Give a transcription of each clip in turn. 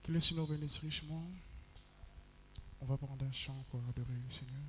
Que le Seigneur bénisse richement. On va prendre un chant pour adorer le Seigneur.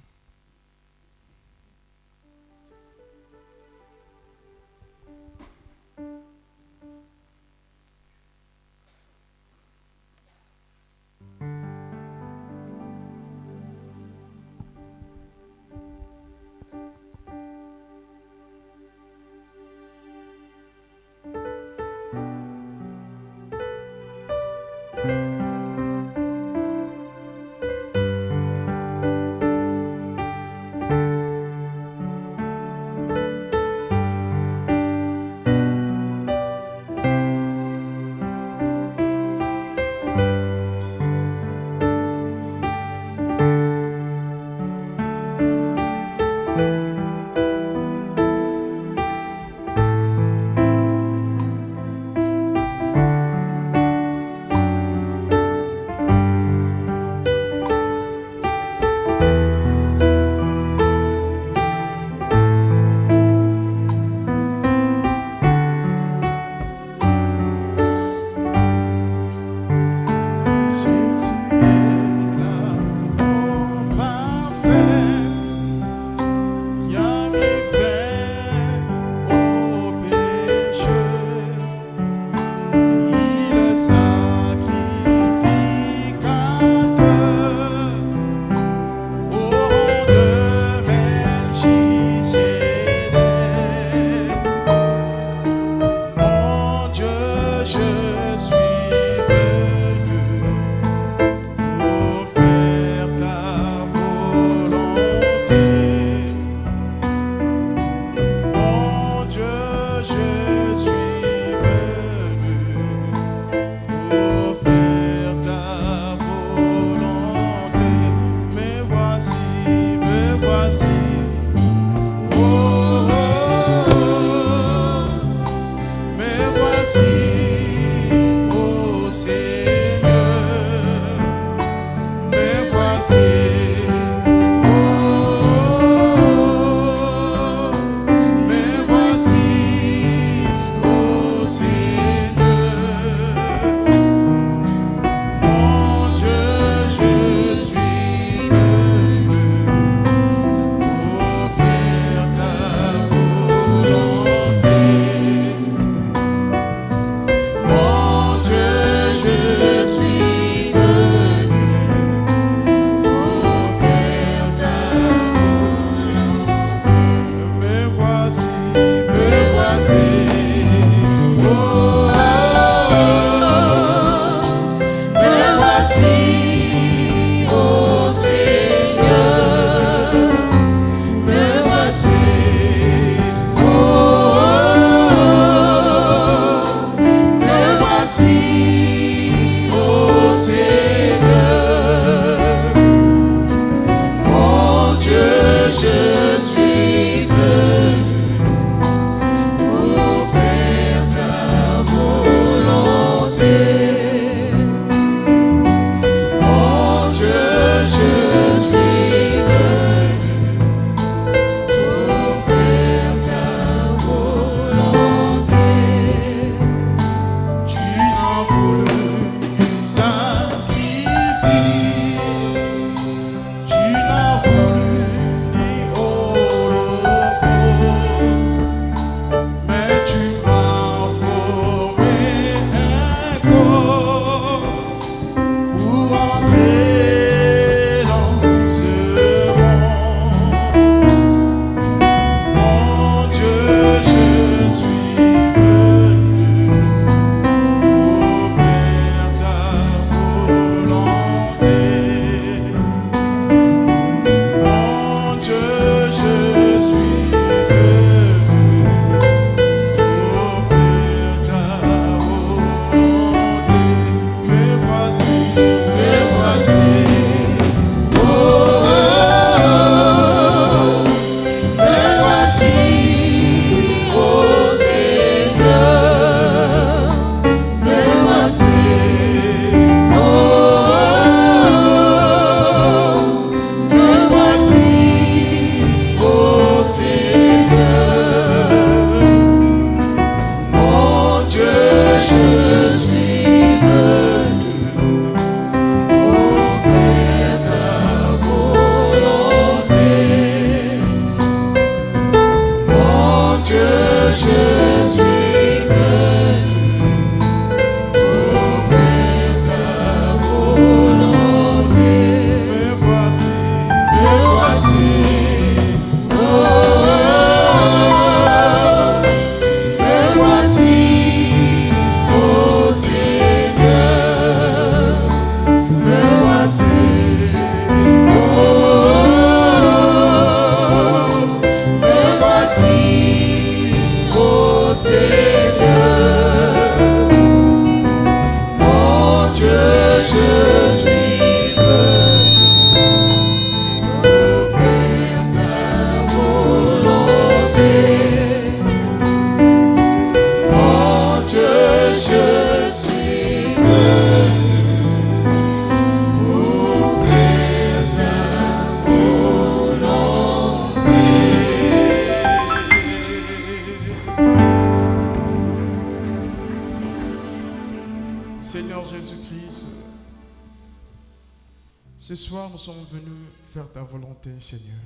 Ce soir, nous sommes venus faire ta volonté, Seigneur.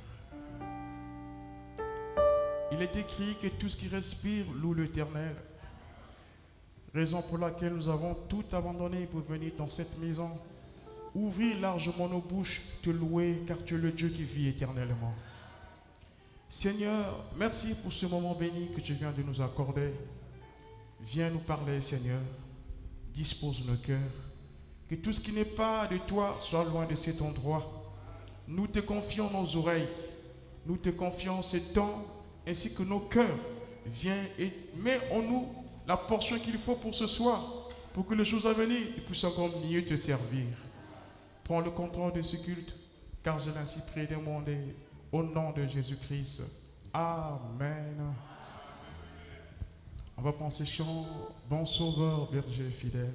Il est écrit que tout ce qui respire loue l'Éternel. Raison pour laquelle nous avons tout abandonné pour venir dans cette maison. Ouvrir largement nos bouches, te louer, car tu es le Dieu qui vit éternellement. Seigneur, merci pour ce moment béni que tu viens de nous accorder. Viens nous parler, Seigneur. Dispose nos cœurs. Que tout ce qui n'est pas de toi soit loin de cet endroit. Nous te confions nos oreilles. Nous te confions ce temps ainsi que nos cœurs. Viens et mets en nous la portion qu'il faut pour ce soir, pour que les choses à venir puissent encore mieux te servir. Prends le contrôle de ce culte, car je l'ai ainsi prié et demandé au nom de Jésus-Christ. Amen. On va prendre ce chant, bon sauveur, berger fidèle.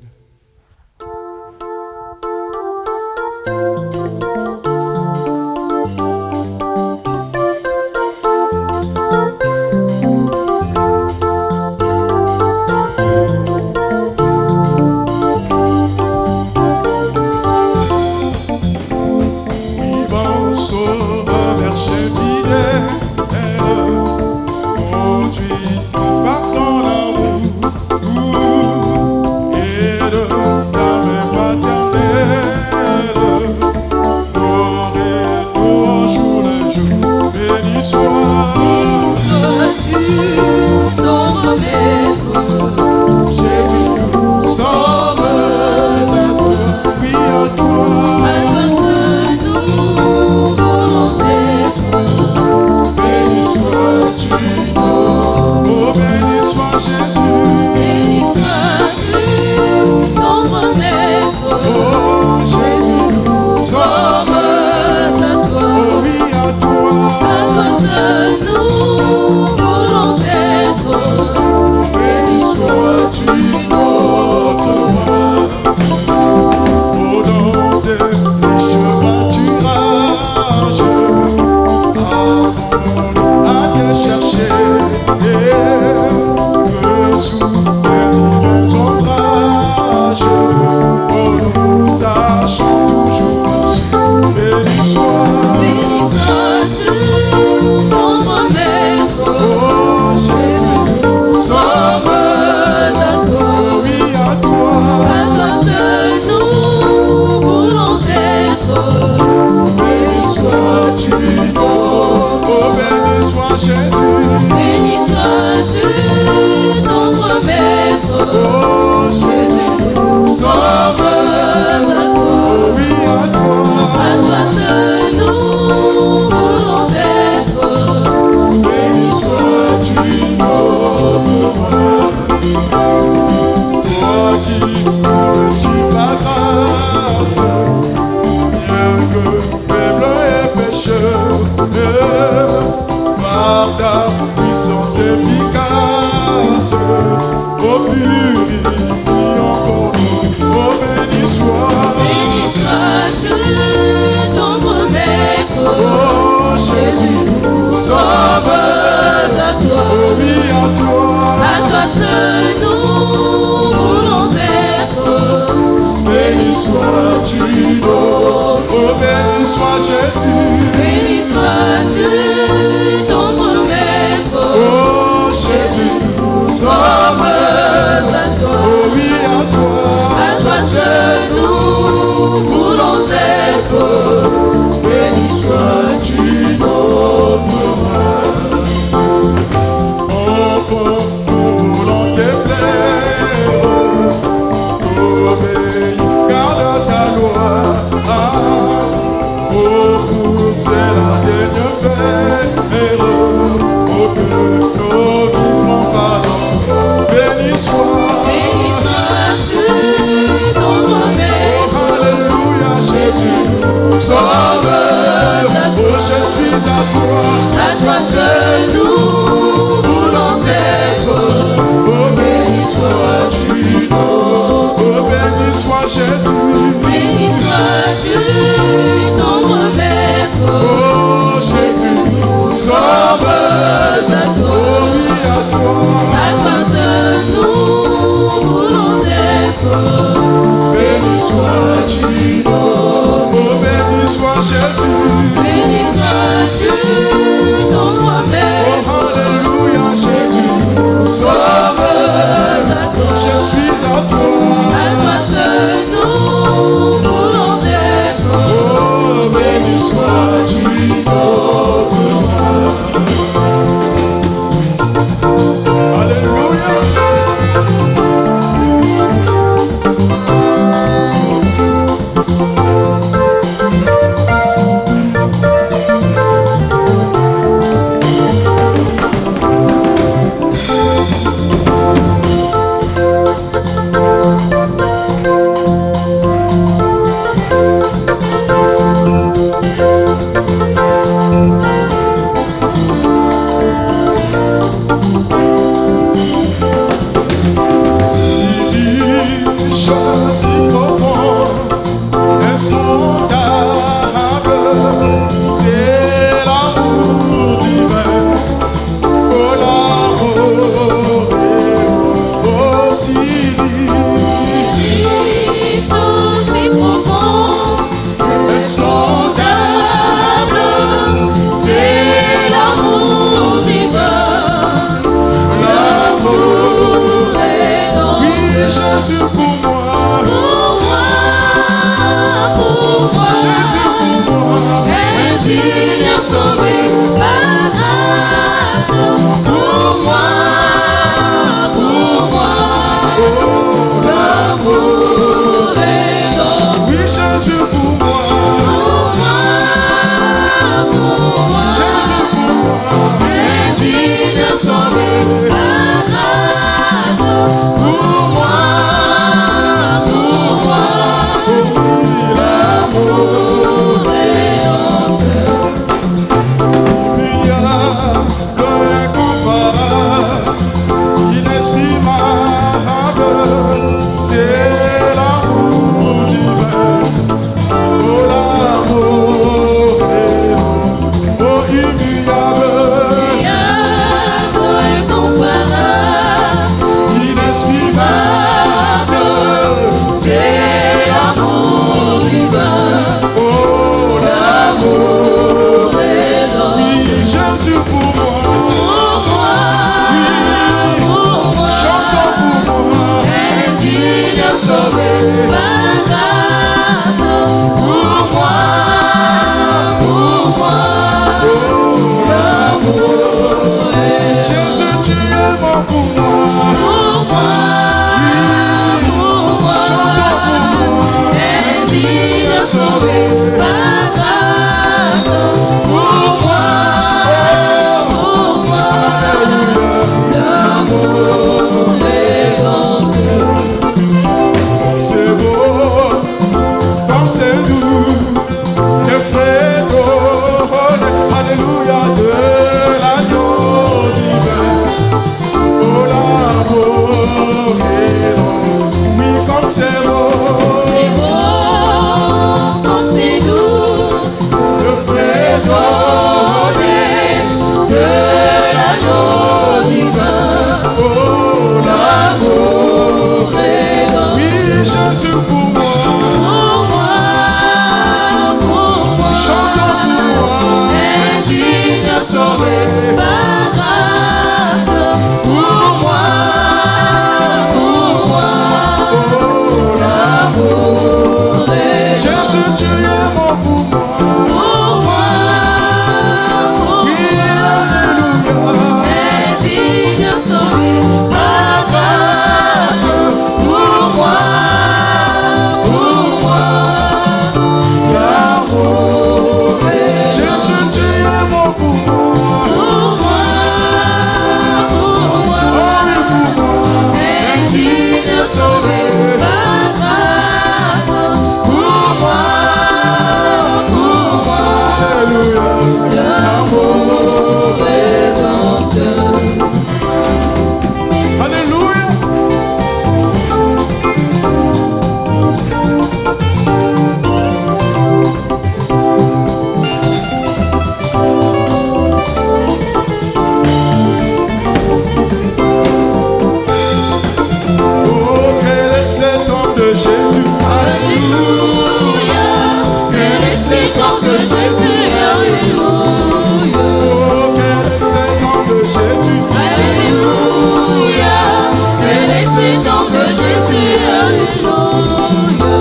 Béni sois-tu, oh béni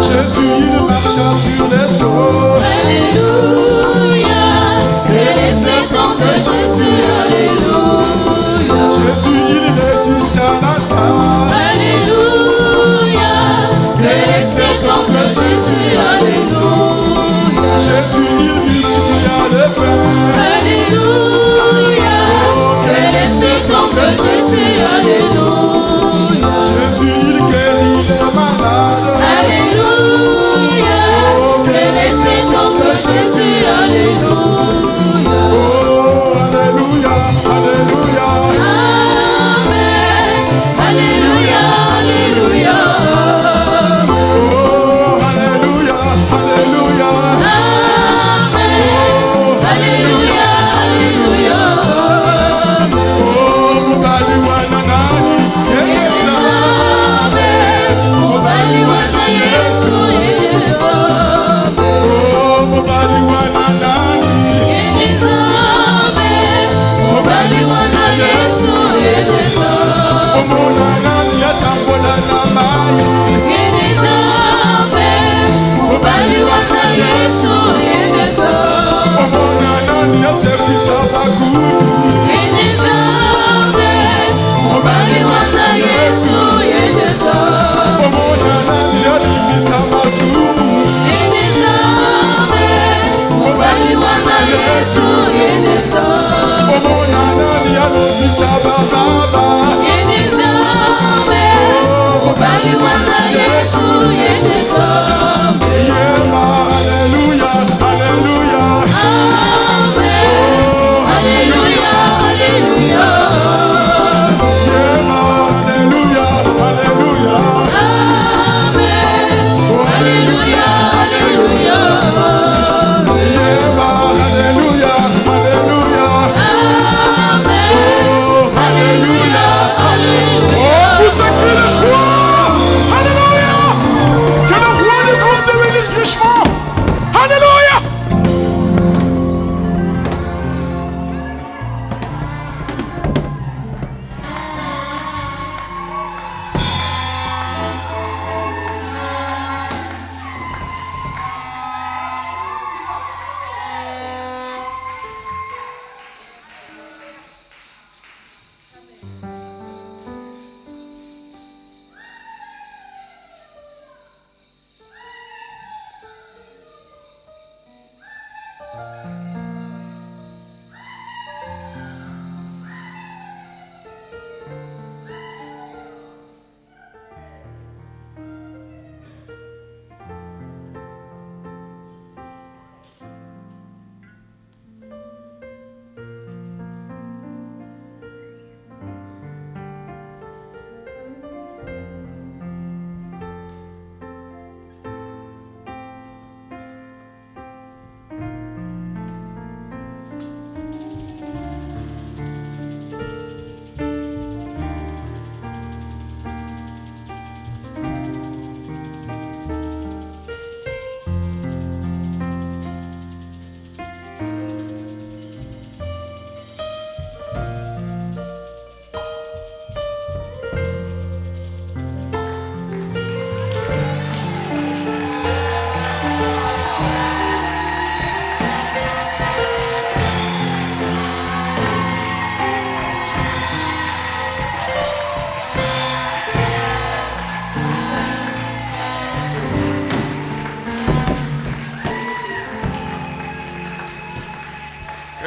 Jésus, il marcha sur les eaux. Alléluia.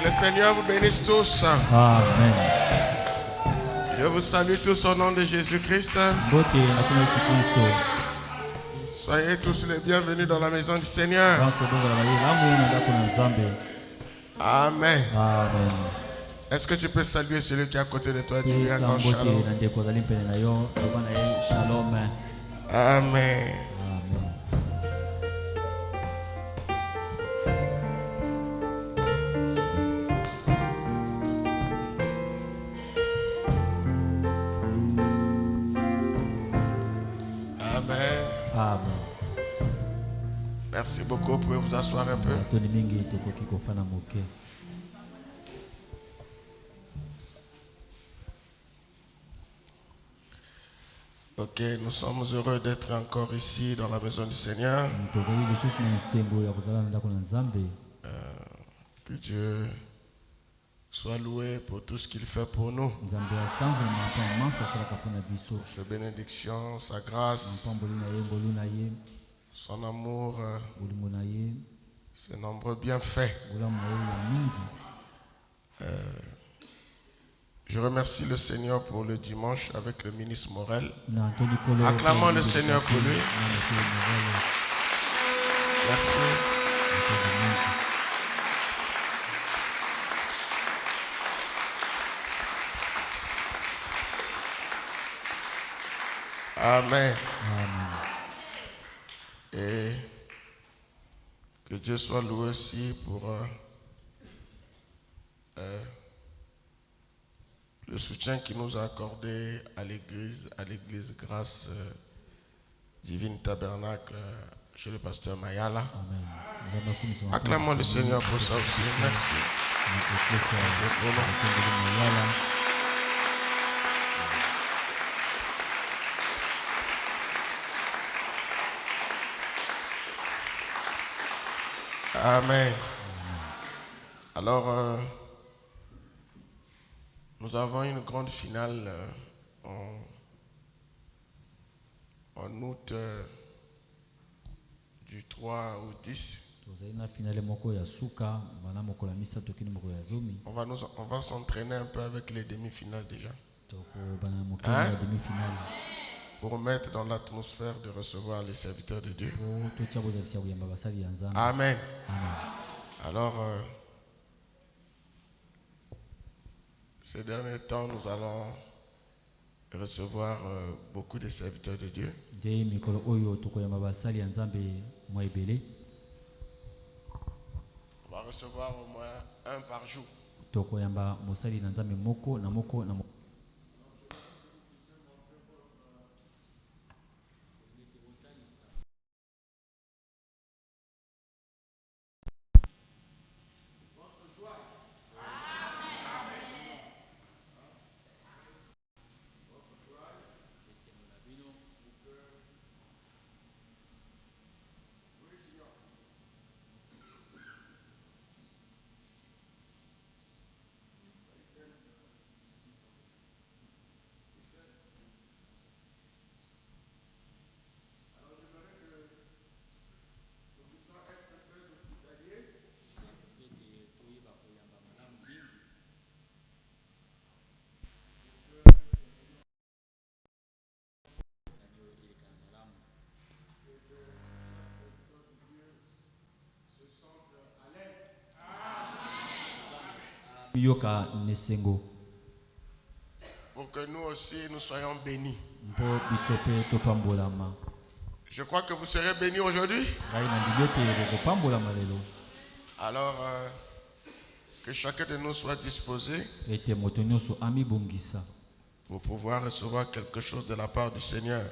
Que le Seigneur vous bénisse tous. Amen. Je vous salue tous au nom de Jésus-Christ. Soyez tous les bienvenus dans la maison du Seigneur. Amen. Amen. Est-ce que tu peux saluer celui qui est à côté de toi? Dis-lui encore shalom. Amen. Amen. Merci beaucoup. Vous pouvez vous asseoir un peu. Ok, nous sommes heureux d'être encore ici dans la maison du Seigneur. Que Dieu soit loué pour tout ce qu'il fait pour nous. Ses bénédictions, sa grâce, son amour, ses nombreux bienfaits. Je remercie le Seigneur pour le dimanche avec le ministre Morel. Acclamons le Seigneur pour lui. Merci. Amen. Et que Dieu soit loué aussi pour le soutien qu'il nous a accordé à l'église Grâce Divine Tabernacle chez le pasteur Mayala. Amen. Acclamons le Seigneur pour ça aussi. Merci. Amen. Alors, nous avons une grande finale en août du 3 au 10. On va s'entraîner un peu avec les demi-finales déjà. Hein? Pour mettre dans l'atmosphère de recevoir les serviteurs de Dieu. Amen. Alors, ces derniers temps, nous allons recevoir beaucoup de serviteurs de Dieu. On va recevoir au moins un par jour. Pour que nous aussi nous soyons bénis. Je crois que vous serez bénis aujourd'hui. Alors, que chacun de nous soit disposé pour pouvoir recevoir quelque chose de la part du Seigneur.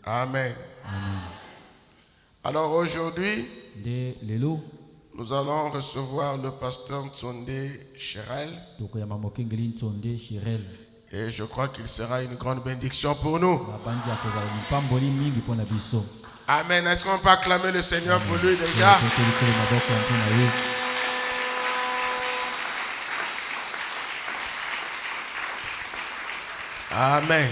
Amen. Alors aujourd'hui, nous allons recevoir le pasteur Ntsondé Chirel. Et je crois qu'il sera une grande bénédiction pour nous. Amen. Est-ce qu'on peut acclamer le Seigneur pour lui déjà? Amen.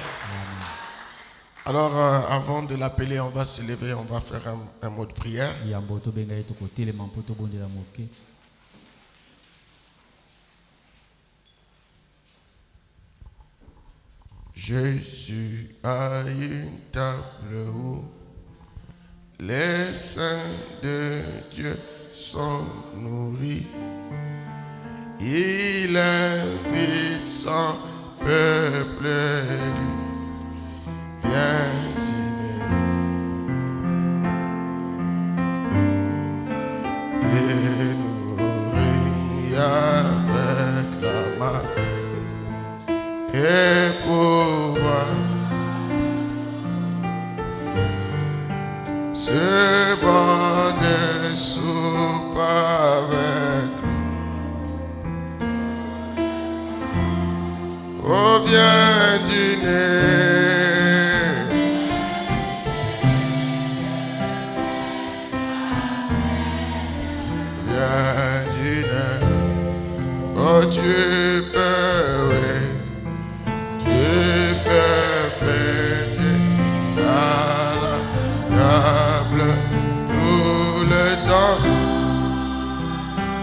Alors, avant de l'appeler, on va se lever, on va faire un mot de prière. Jésus a une table où les saints de Dieu sont nourris. Il invite son peuple élu. Viens dîner et nourrir avec la main et pouvoir ce bon de soupe avec lui. Oh, viens dîner. Oh, tu peux, oui, tu peux fêter à la table tout le temps.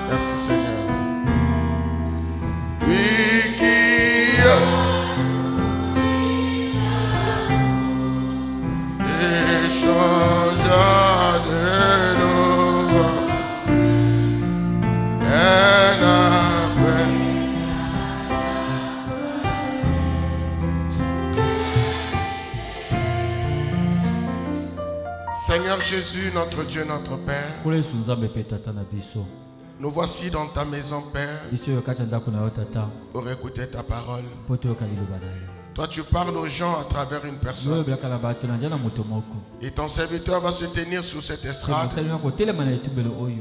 Merci Seigneur. Lui qui échangea de nous. Seigneur Jésus, notre Dieu, notre Père, nous voici dans ta maison, Père, pour écouter ta parole. Toi, tu parles aux gens à travers une personne. Et ton serviteur va se tenir sur cette estrade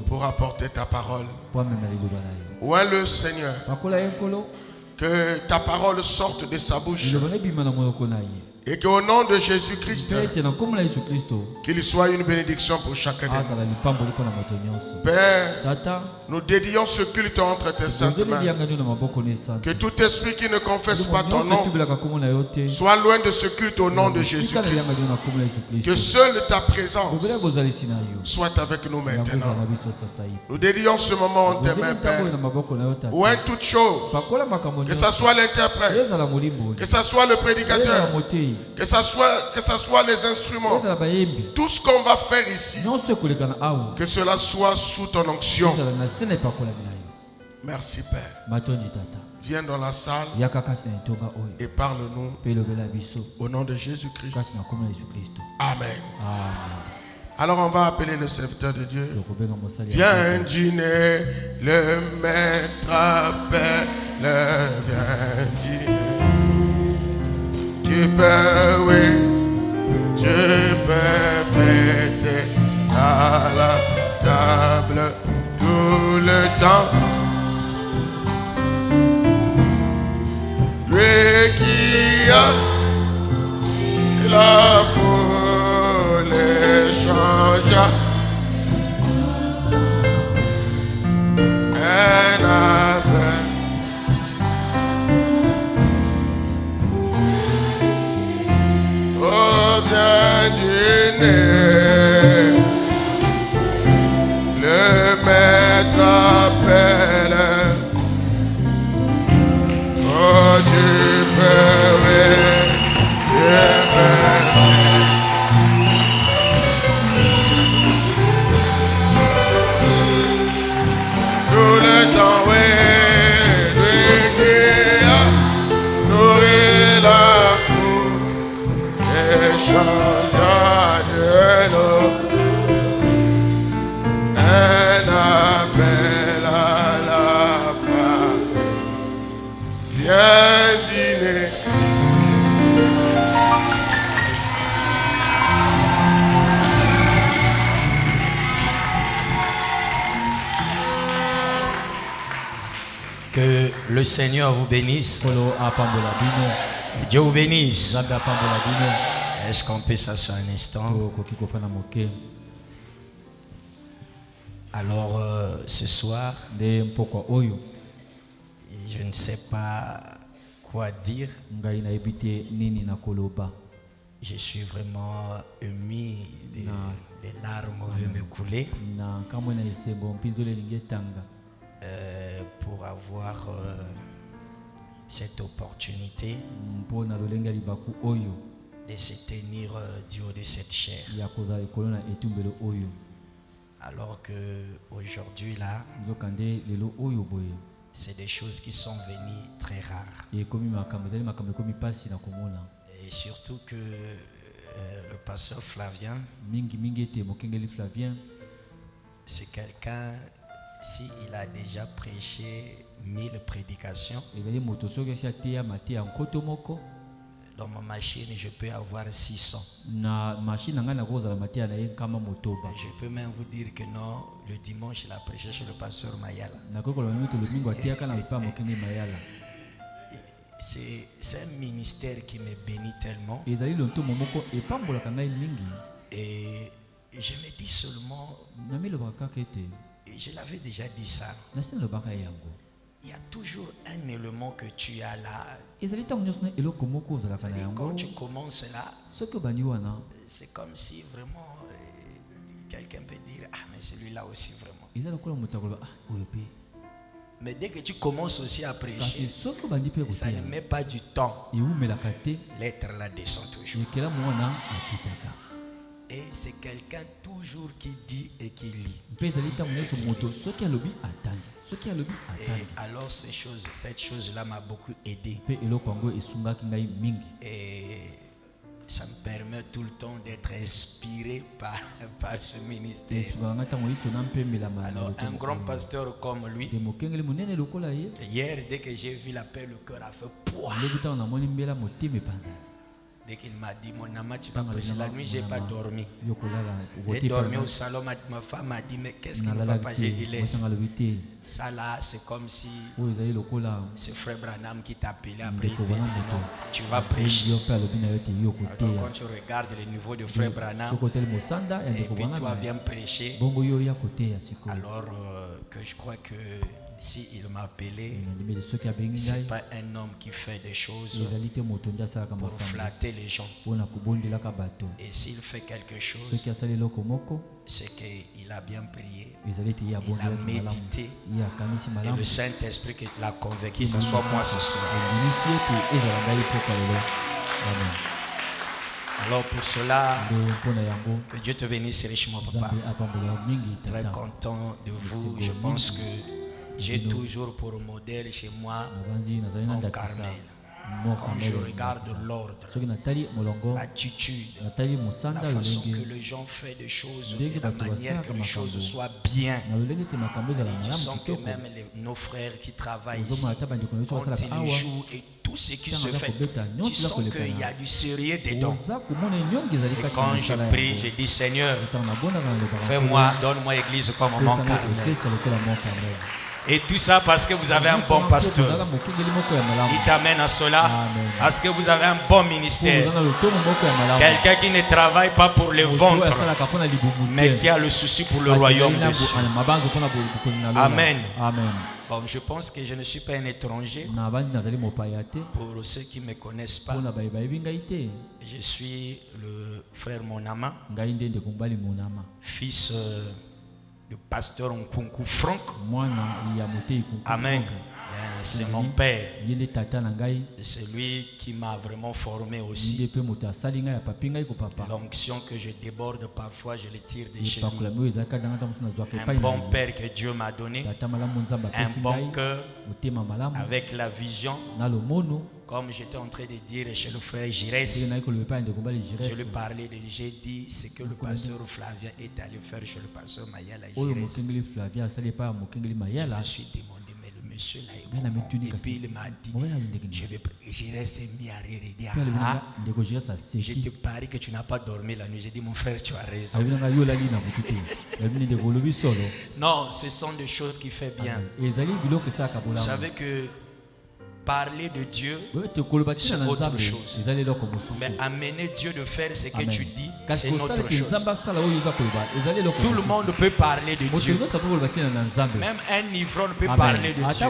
pour apporter ta parole. Où est le Seigneur? Que ta parole sorte de sa bouche. Et qu'au nom de Jésus-Christ, qu'il soit une bénédiction pour chacun de nous. Père, nous dédions ce culte entre tes saintes mains. Que tout esprit qui ne confesse pas ton nom soit loin de ce culte au nom de Jésus-Christ. Que seule ta présence soit avec nous maintenant. Nous dédions ce moment en tes mains, Père. Où est toute chose, que ce soit l'interprète, que ce soit le prédicateur, que ce soit les instruments, tout ce qu'on va faire ici, que cela soit sous ton onction. Merci Père. Viens dans la salle et parle-nous au nom de Jésus-Christ. Amen. Alors on va appeler le serviteur de Dieu. Viens dîner, le maître appelle, viens dîner. Tu peux, oui, tu peux fêter à la table tout le temps. Lui qui a la foule changea un appel. Oh, viens dîner, le maître appelle. Oh, tu peux, tout le temps, oui, lui qui a nourri la foule et changea de l'eau. Un appel à la femme. Viens dîner. Que le Seigneur vous bénisse. Que Dieu vous bénisse. Est-ce qu'on peut s'asseoir un instant? Alors ce soir, je ne sais pas quoi dire. Je suis vraiment ému, des larmes vont me couler pour avoir cette opportunité de se tenir du haut de cette chair. Alors que aujourd'hui là, c'est des choses qui sont venues très rares. Et surtout que le pasteur Flavien, c'est quelqu'un, s'il a déjà prêché 1000 prédications, dans ma machine, je peux avoir 600. Je peux même vous dire que non, le dimanche, il a prêché chez le pasteur Mayala. C'est un ministère qui me bénit tellement. Et je me dis seulement, je l'avais déjà dit ça, il y a toujours un élément que tu as là. Quand tu commences là, c'est comme si vraiment quelqu'un peut dire, ah mais celui-là aussi vraiment. Mais dès que tu commences aussi à prêcher, ça ne met pas du temps. L'être là descend toujours. Et c'est quelqu'un toujours qui dit et qui lit. Et alors cette chose-là m'a beaucoup aidé. Et Ça me permet tout le temps d'être inspiré par ce ministère. Alors, un grand pasteur comme lui, hier, dès que j'ai vu la paix, le cœur a fait poids. Dès qu'il m'a dit, mon amant, tu vas prêcher. La nuit, je n'ai pas dormi. J'ai dormi au salon. Ma femme m'a dit, mais qu'est-ce qu'il ne va pas? J'ai dit, laisse. Ça là, c'est comme si c'est Frère Branham qui t'a appelé après. Il te dit, non, tu vas prêcher. Alors, quand tu regardes le niveau de Frère Branham, et puis toi viens prêcher, alors que je crois que si il m'a appelé, ce n'est pas un homme qui fait des choses pour flatter les gens. Et s'il fait quelque chose, c'est qu'il a bien prié, il a médité, et le Saint-Esprit l'a convaincu. Ce soit moi ce soir. Alors pour cela, que Dieu te bénisse richement, papa. Très content de vous. Je pense que j'ai toujours pour modèle chez moi mon Carmel. Quand je regarde l'ordre, l'attitude, la façon que les gens font des choses, et la manière que les choses soient bien, tu sens que même nos frères qui travaillent ici, quand ils jouent et tout ce qui se fait, tu sens qu'il y a du sérieux dedans. Et quand je prie, je dis, Seigneur, fais-moi, donne-moi église comme mon Carmel. Et tout ça parce que vous avez un bon pasteur. Il t'amène à cela parce que vous avez un bon ministère. Quelqu'un qui ne travaille pas pour le ventre, mais qui a le souci pour le royaume de Dieu. Amen. Bon, je pense que je ne suis pas un étranger. Pour ceux qui ne me connaissent pas, je suis le frère Monama, fils le pasteur Nkunku Franck. Amen. C'est mon père. C'est lui qui m'a vraiment formé aussi. L'onction que je déborde parfois, je le tire de chez lui. Un bon père que Dieu m'a donné. Un bon cœur avec la vision. Comme j'étais en train de dire chez le frère Girès, je lui parlais, j'ai dit ce que le pasteur Flavien est allé faire chez le pasteur Mayala Girès. Je me suis demandé, mais le monsieur là est comment? Et puis il m'a dit, Girès s'est mis à rire et dit, je te parie que tu n'as pas dormi la nuit. J'ai dit, mon frère, tu as raison. Non, ce sont des choses qui font bien. Vous savez que parler de Dieu, c'est autre chose. Mais amener Dieu de faire ce que tu dis, c'est une autre chose. Tout le monde peut parler de Dieu. Même un ivrogne peut parler de Dieu.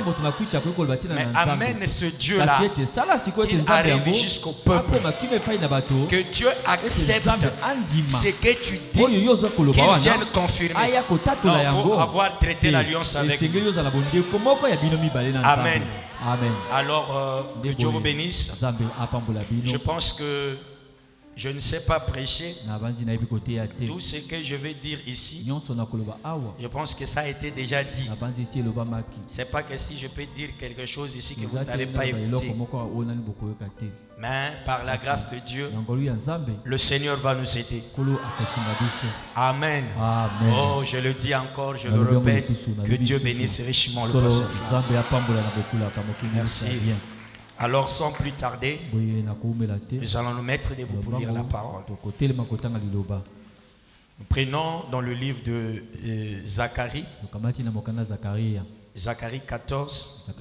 Mais amène ce Dieu-là qui arrive jusqu'au peuple. Que Dieu accepte ce que tu dis, qu'il vienne confirmer. Il faut avoir traité l'alliance avec lui. Amen. Amen. Alors, que Dieu vous bénisse. Je pense que je ne sais pas prêcher. Tout ce que je vais dire ici, je pense que ça a été déjà dit. C'est pas que si je peux dire quelque chose ici que vous n'allez pas écouter. Mais par la grâce de Dieu, le Seigneur va nous aider. Amen. Oh, je le dis encore, je le répète. Que Dieu bénisse richement le pasteur. Merci. Alors, sans plus tarder, nous allons nous mettre debout pour lire la parole. Nous prenons dans le livre de Zacharie, Zacharie 14,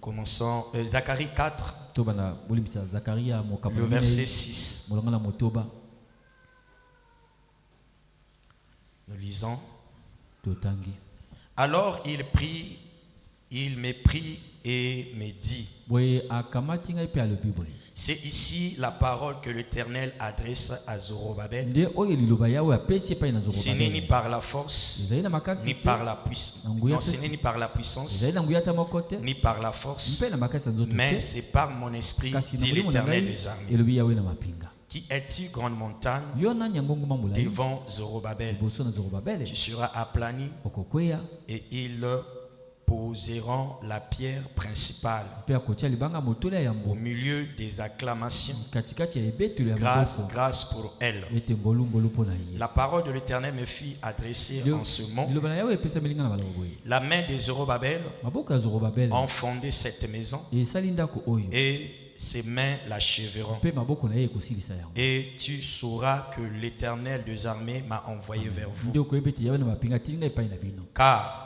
commençons, Zacharie 4, le verset 6. Nous lisons. Alors il prie, il me prie et me dit. C'est ici la parole que l'Éternel adresse à Zorobabel. Ce n'est ni par la force, ni par la puissance. Non, ce n'est ni par la puissance, ni par la force, mais c'est par mon esprit, dit l'Éternel des armées. Qui es-tu, grande montagne, devant Zorobabel? Tu seras aplani et il poseront la pierre principale au milieu des acclamations. Grâce, grâce pour elle. La parole de l'Éternel me fit adresser en ce mot. La main des Zorobabel ont fondé cette maison et ses mains l'achèveront. Et tu sauras que l'Éternel des armées m'a envoyé vers vous. Car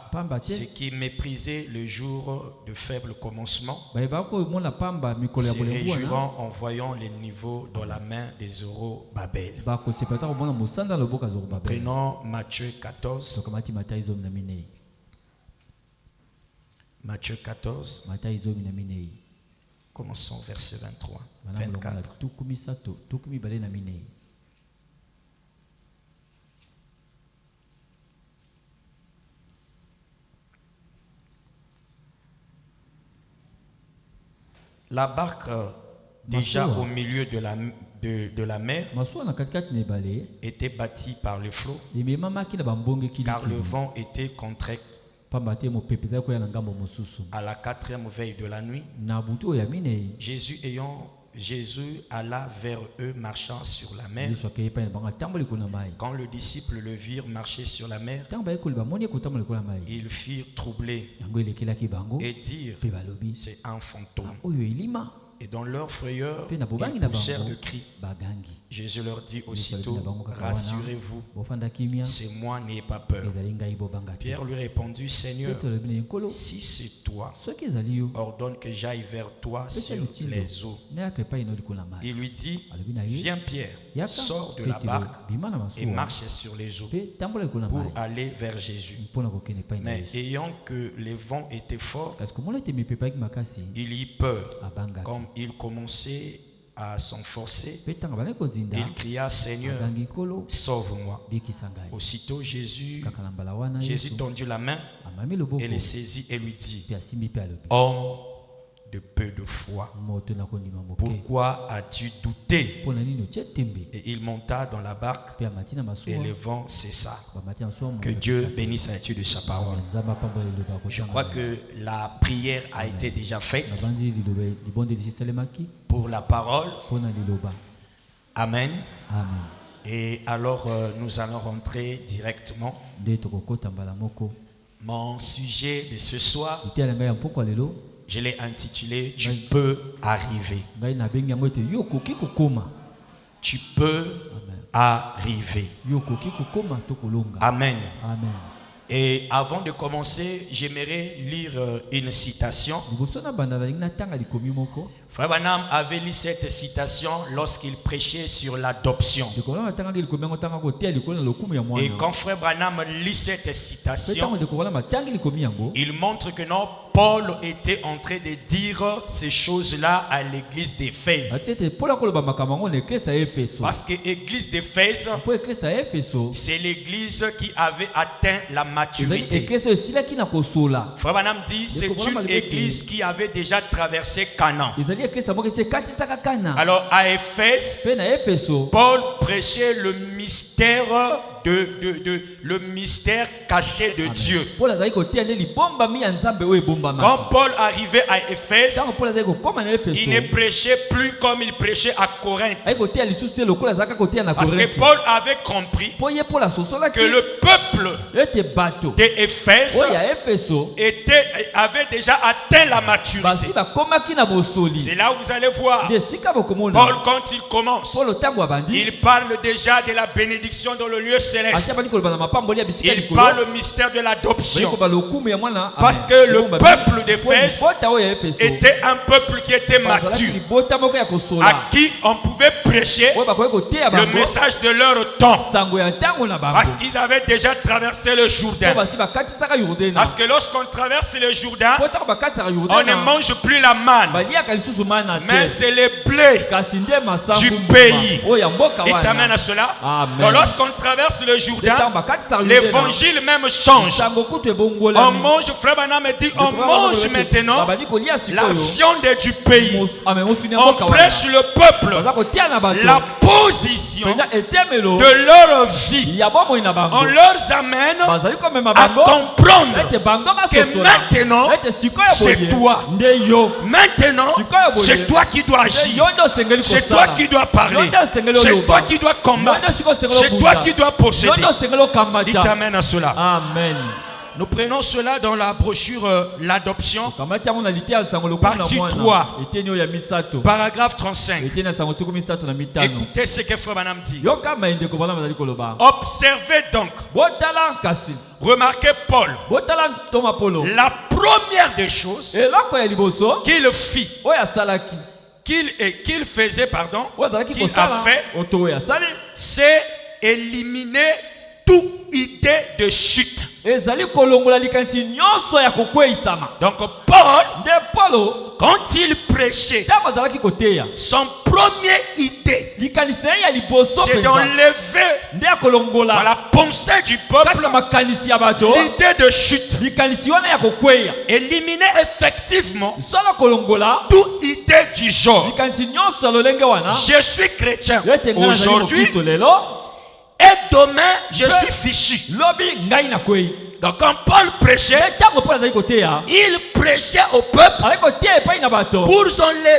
ceux qui méprisaient le jour de faible commencement se réjouiront en voyant les niveaux dans la main des Zorobabel. Prenons Matthieu 14. Matthieu 14. Commençons verset 23, 24. La barque, déjà au milieu de la mer, était bâtie par le flot, car le vent était contraire. À la 4e veille de la nuit, Jésus alla vers eux marchant sur la mer. Quand les disciples le virent marcher sur la mer, ils firent troubler et dirent: c'est un fantôme. Et dans leur frayeur, ils poussèrent le cri. Jésus leur dit aussitôt: rassurez-vous, c'est moi, n'ayez pas peur. Pierre lui répondit: Seigneur, si c'est toi, ordonne que j'aille vers toi sur les eaux. Il lui dit: viens Pierre, sors de la barque et marche sur les eaux pour aller vers Jésus. Mais ayant que les vents étaient forts, il y eut peur. Comme il commençait à s'enforcer, il cria: Seigneur, sauve-moi. Aussitôt Jésus tendit la main et le saisit et lui dit: homme de peu de foi, pourquoi as-tu douté? Et il monta dans la barque et le vent cessa. Que Dieu bénisse la lecture de sa parole. Je crois que la prière a été déjà faite pour la parole. Amen. Et alors nous allons rentrer directement. Mon sujet de ce soir, je l'ai intitulé: tu peux arriver. Tu peux arriver. Amen. Et avant de commencer, j'aimerais lire une citation. Frère Branham avait lu cette citation lorsqu'il prêchait sur l'adoption. Et quand Frère Branham lit cette citation, il montre que non, Paul était en train de dire ces choses-là à l'église d'Éphèse. Parce que l'église d'Éphèse, c'est l'église qui avait atteint la maturité. Frère Branham dit c'est une église qui avait déjà traversé Canaan. Alors à Éphèse, Paul prêchait le mystère le mystère caché de Dieu. Quand Paul arrivait à Éphèse, il ne prêchait plus comme il prêchait à Corinthe. Parce que Paul avait compris que le peuple d'Éphèse avait déjà atteint la maturité. C'est là où vous allez voir Paul, quand il commence, il parle déjà de la bénédiction dans le lieu céleste. Il parle le mystère de l'adoption. Parce que le peuple d'Éphèse était un peuple qui était mature, à qui on pouvait prêcher le message de leur temps. Parce qu'ils avaient déjà traversé le Jourdain. Parce que lorsqu'on traverse le Jourdain, on ne mange plus la manne, mais c'est le blé du pays. Et t'amènes à cela. Donc lorsqu'on traverse traversent le Jourdain, l'évangile même change. On mange, frère Branham dit, on mange maintenant la viande du pays. On prêche le peuple la position de leur vie. On leur amène à comprendre que maintenant c'est toi. Maintenant c'est toi qui dois agir. C'est toi qui dois parler. C'est toi qui dois combattre. C'est toi qui dois posséder. Il t'amène à cela. Amen. Nous prenons cela dans la brochure L'Adoption, partie 3, paragraphe 35. Écoutez ce que Frère Branham dit. Observez donc. Remarquez Paul. La première des choses qu'il fit, qu'il faisait, pardon, qu'il a fait, c'est éliminer toute idée de chute. Donc Paul, quand il prêchait, son premier idée, c'est d'enlever dans la pensée du peuple l'idée de chute. Éliminer effectivement toute idée du genre. Je suis chrétien aujourd'hui et demain je suis fichu. Donc quand Paul prêchait, il prêchait au peuple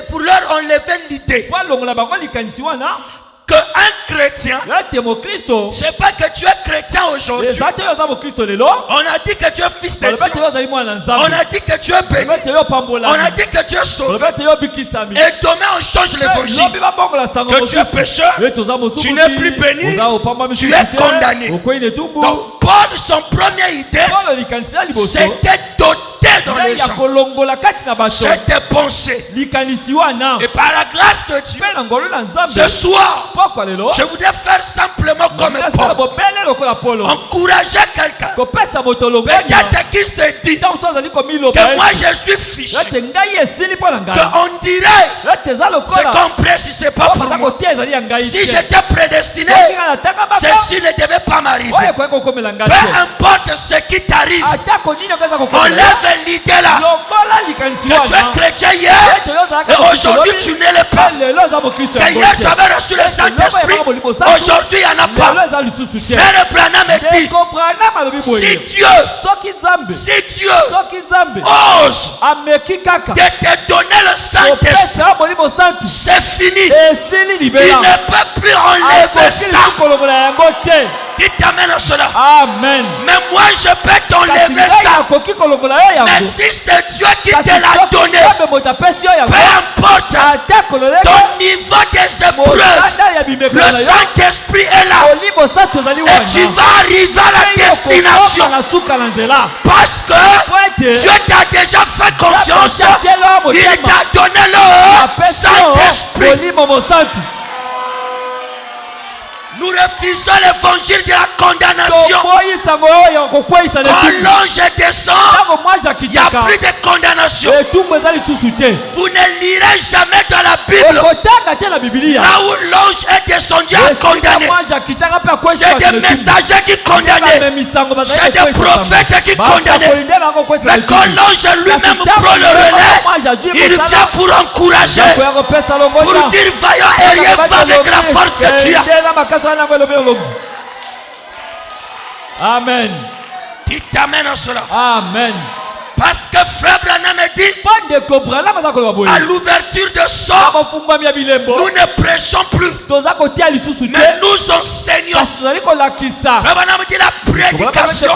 pour leur enlever l'idée qu'un chrétien, c'est pas que tu es chrétien aujourd'hui. On a dit que tu es fils de Dieu. On a dit que tu es béni. On a dit que tu es sauvé. Et demain on change l'évangile. Que tu es pécheur, tu n'es plus béni, tu es condamné. Donc Paul, son première idée, c'était doté dans les gens cette pensée. Et par la grâce de Dieu, ce soir, je voudrais faire simplement comme Paul. Encourager quelqu'un. Peut-être qu'il se dit que moi je suis fiché. Qu'on dirait ce qu'on prêche, c'est pas pour moi. Si j'étais prédestiné, ceci ne devait pas m'arriver. Peu importe ce qui t'arrive, enlève l'idée là que tu es chrétien hier et aujourd'hui tu n'es le pas. Que hier tu avais reçu le Saint-Esprit, aujourd'hui il n'y en a pas. Frère Branham dit, si Dieu ose de te donner le Saint-Esprit, c'est fini. Il ne peut plus enlever ça. Qui t'amène à cela. Amen. Mais moi je peux t'enlever ça. Mais si c'est Dieu qui te l'a donné, peu importe ton niveau des épreuves, le Saint-Esprit est là. Et tu vas arriver à la destination. Parce que Dieu t'a déjà fait confiance. Il t'a donné le Saint-Esprit. Nous refusons l'évangile de la condamnation. Quand l'ange descend, il n'y a plus de condamnation. Vous ne lirez jamais dans la Bible là où l'ange est descendu à condamner. C'est des messagers qui condamnaient. C'est des prophètes qui condamnaient. Mais quand l'ange lui-même prend le relais, il vient pour encourager, pour dire vaillant et rien va avec la force que tu as. Amen. Qui t'amène à cela. Amen. Parce que frère Branham dit, à l'ouverture de son, nous ne prêchons plus, mais nous enseignons. Frère Branham dit la prédication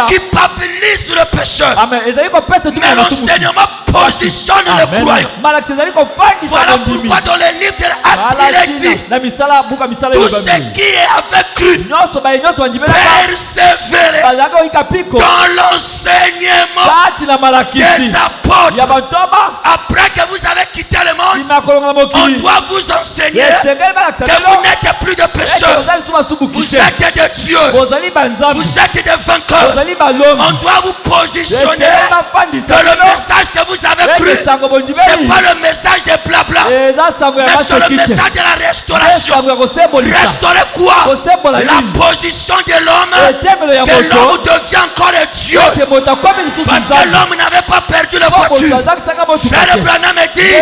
qui baptise le pécheur, mais l'enseignement positionne le croyant. Voilà pourquoi dans les livres de l'Acte, il est dit, tout ce qui est avec cru persévérer dans l'enseignement des apôtres. Après que vous avez quitté le monde, on doit vous enseigner que vous n'êtes plus de pécheurs. Vous êtes de Dieu. Vous êtes des vainqueurs. On doit vous positionner que le message que vous avez cru, ce n'est pas le message de blabla, mais c'est le message de la restauration. Restaurer quoi? La position de l'homme, que l'homme devient encore Dieu. Parce que l'homme n'avait pas perdu la voiture. Frère Branham dit,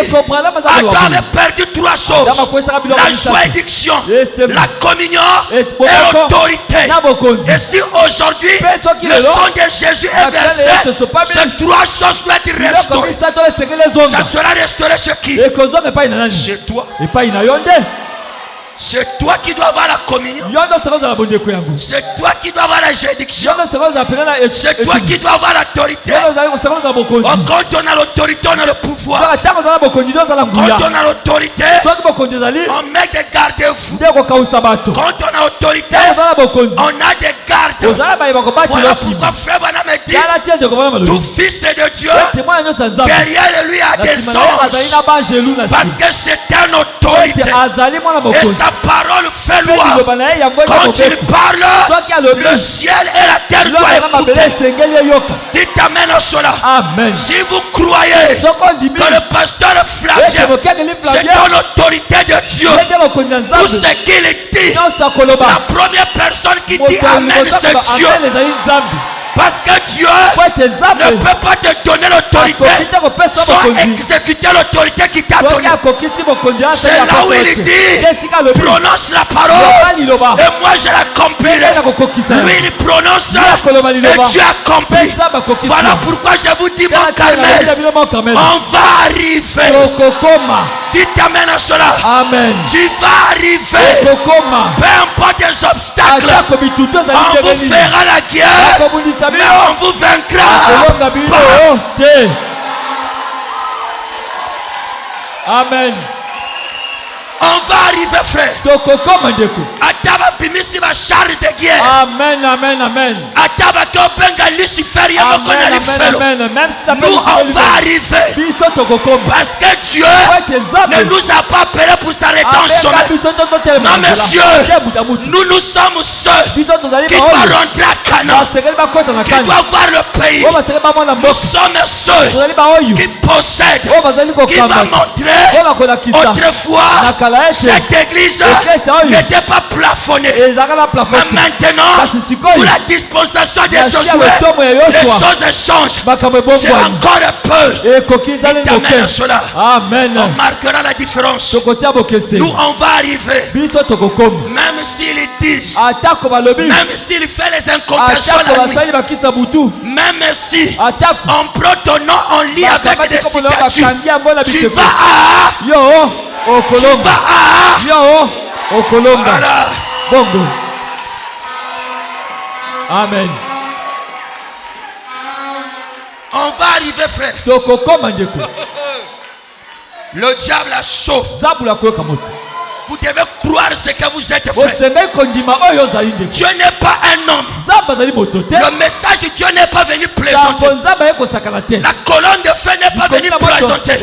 Adam avait perdu 3 choses: la juridiction, la communion et l'autorité. Et si aujourd'hui le sang de Jésus est versé, ces 3 choses doivent être restaurées. Ça sera restauré chez qui? Chez toi. C'est toi qui dois avoir la communion. C'est toi qui dois avoir la juridiction. C'est toi qui dois avoir l'autorité. Quand on a l'autorité, on a le pouvoir. Quand on a l'autorité, on met des garde-fous. Quand on a l'autorité, on a des gardes. Voilà pourquoi Frère Branham dit, tout fils de Dieu, derrière lui a des anges. Parce que c'est une autorité. Et sa parole fait loi. Quand il parle, le ciel et la terre doivent écouter. Dites amen à cela. Si vous croyez que le pasteur Flavien, c'est une autorité de Dieu, tout ce qu'il dit, la première personne qui dit amen, c'est Dieu. Parce que Dieu ne peut pas te donner l'autorité sans exécuter l'autorité qui t'a donné. C'est là où il dit, prononce la parole et moi je l'accomplirai. Lui il prononce et Dieu accomplit. Voilà pourquoi je vous dis, mon Carmel, on va arriver. Dites amen à cela. Tu vas arriver. Peu importe les obstacles, on vous fera la guerre, mais on vous vaincra. Amen. On va arriver, frère. Ataba bimisi ba char de guerre. Amen, amen, amen. Ataba kobenga Lucifer ya mokona lifelo. Nous on va arriver. Parce que Dieu ne nous a pas appelés pour s'arrêter en chemin. Non monsieur, nous sommes ceux qui doivent rentrer à Canaan, qui doivent voir le pays. Nous sommes ceux qui possèdent, qui va montrer autrefois. Cette église n'était pas plafonnée. Mais maintenant, sous la dispensation des Josué, les choses changent. C'est encore un peu. Cela. Amen. On marquera la différence. Nous, on va arriver. Même s'ils disent, même s'ils font les incantations la nuit, même si on prend ton nom, on lit avec des citations, tu vas à... Tu vas à voilà. Bongo. Amen. On va arriver, frère. Le diable a chaud. Vous devez croire ce que vous êtes, frère. Dieu n'est pas un homme. Le message de Dieu n'est pas venu plaisanter. La colonne de feu n'est pas venue plaisanter.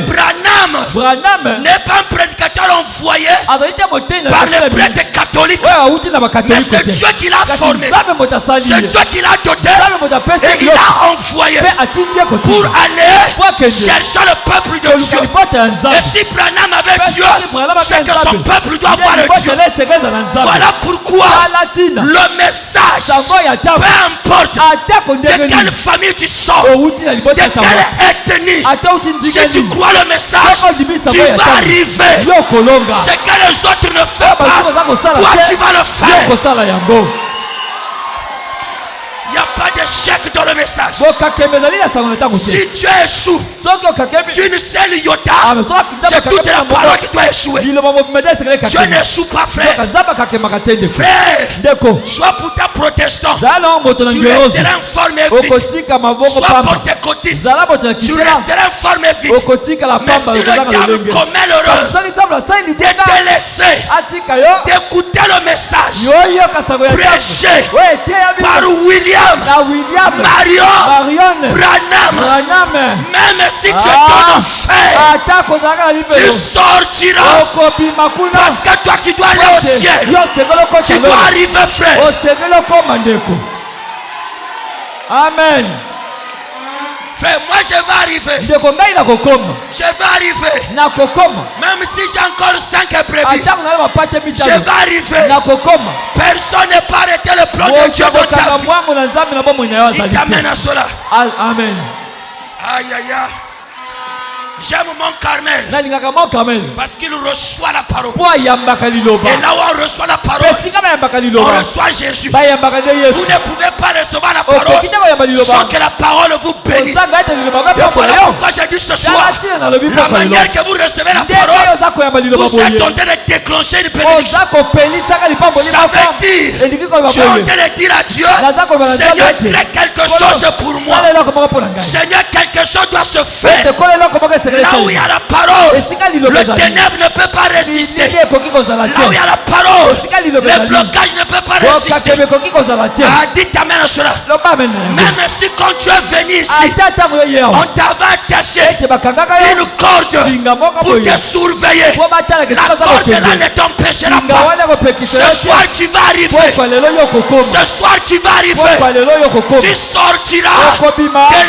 Branham n'est pas un prédicateur envoyé par les prêtres catholiques. Mais c'est Dieu qui l'a formé. C'est Dieu qui l'a doté. Et il l'a envoyé pour aller chercher le peuple de Dieu. Et si Branham avait Dieu, c'est que son peuple doit avoir Dieu. Voilà pourquoi le message, peu importe de quelle famille tu sors, de quelle ethnie, si tu crois le message, tu vas arriver. Ce que les autres ne font pas, toi tu vas le faire. Il n'y a pas d'échec dans le message. Si tu échoues d'une seule iota, c'est toute la parole qui doit échouer. Tu n'échoues pas, frère. Frère, soit pour ta protestant, tu resteras informé vite. Soit pour tes cotistes, tu resteras informé vite. Mais si le diable commet l'erreur de te laisser, d'écouter le message, prêcher par William, Marion, Branham, même si tu es en enfer, tu sortiras. Parce que toi tu dois aller au ciel. Tu dois arriver, frère. Amen. Frère, moi je vais arriver. Je vais arriver. Même si j'ai encore 5 brebis, je vais arriver. Personne n'est pas arrêté le plan de Dieu dans ta vie. Il t'amène à cela. Amen. Aïe aïe aïe. J'aime mon Carmel parce qu'il reçoit la parole. Et là où on reçoit la parole, on reçoit Jésus. Vous ne pouvez pas recevoir la parole sans que la parole vous bénisse. Et voilà pourquoi j'ai dit ce soir, la manière que vous recevez la parole, vous êtes en train de déclencher une bénédiction. Ça veut dire, je suis en train de dire à Dieu, Seigneur, crée quelque chose pour moi. Seigneur, quelque chose doit se faire. Là où il y a la parole, le ténèbre ne peut pas résister. Là où il y a la parole, le blocage ne peut pas résister. Dites amen à cela. Même si quand tu es venu ici, on t'avait attaché une corde pour te surveiller. La corde là ne t'empêchera pas. Ce soir tu vas arriver. Ce soir tu vas arriver. Tu sortiras de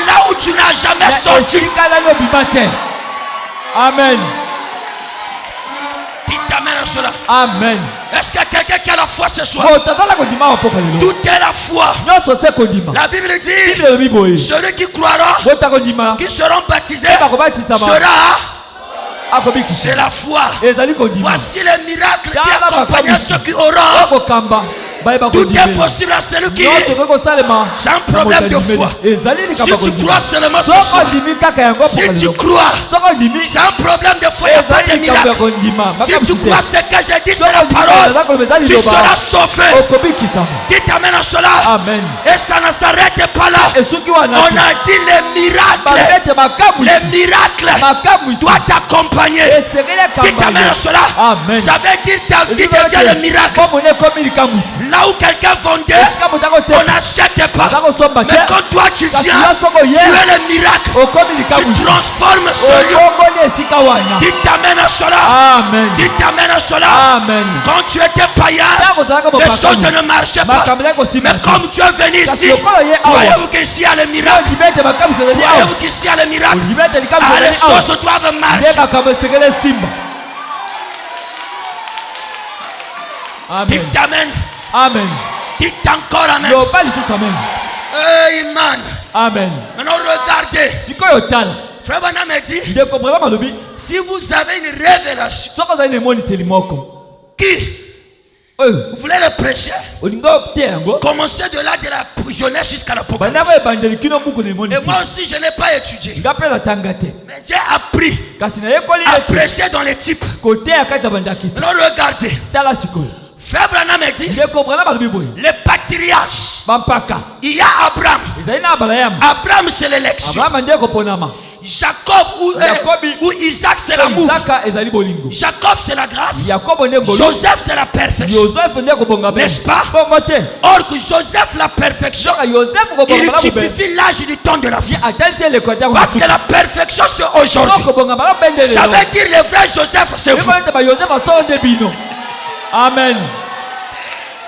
là où tu n'as jamais sorti. Amen. Dites amen à cela. Amen. Est-ce qu'il y a quelqu'un qui a la foi ce soir? Tout est la foi. La Bible dit, celui qui croira, qui seront baptisés, sera. C'est la foi. Voici les miracles qui accompagnent ceux qui auront. Tout est possible à celui qui est. C'est un problème de foi. Si tu crois seulement ce soir, si tu crois, c'est un problème de foi, il n'y a pas de miracle. Si tu crois ce que j'ai dit, c'est la parole, tu seras sauvé. Dites amen à cela. Et ça ne s'arrête pas là. On a dit les miracles. Les miracles doivent t'accompagner. Dites amen à cela. Ça veut dire ta vie devient le miracle. Là où quelqu'un vendait, on n'achète pas. Mais quand toi tu viens, tu es le miracle. Tu transformes ce lieu. Dites amen à cela. Dites amen à cela. Quand tu étais païen, les choses ne marchaient pas. Mais comme tu es venu ici, croyez-vous qu'ici il y a le miracle? Croyez-vous qu'ici il y a le miracle? Les choses doivent marcher. Dites amen. Amen. Dites encore amen. Amen. Amen. Maintenant regardez. Frère Branham me dit, si vous avez une révélation qui vous voulez le prêcher, commencez de là de la jeunesse jusqu'à l'Apocalypse. Et moi aussi je n'ai pas étudié, mais j'ai appris à prêcher dans les types. Alors regardez, Frère Branham a dit, les patriarches, il y a Abraham. Abraham c'est l'élection. Jacob ou Isaac c'est l'amour. Jacob c'est la grâce. Joseph c'est la perfection. N'est-ce pas? Or que Joseph la perfection, il typifie l'âge du temps de la vie. Parce que la perfection c'est aujourd'hui. Ça veut dire le vrai Joseph c'est vous. Amen.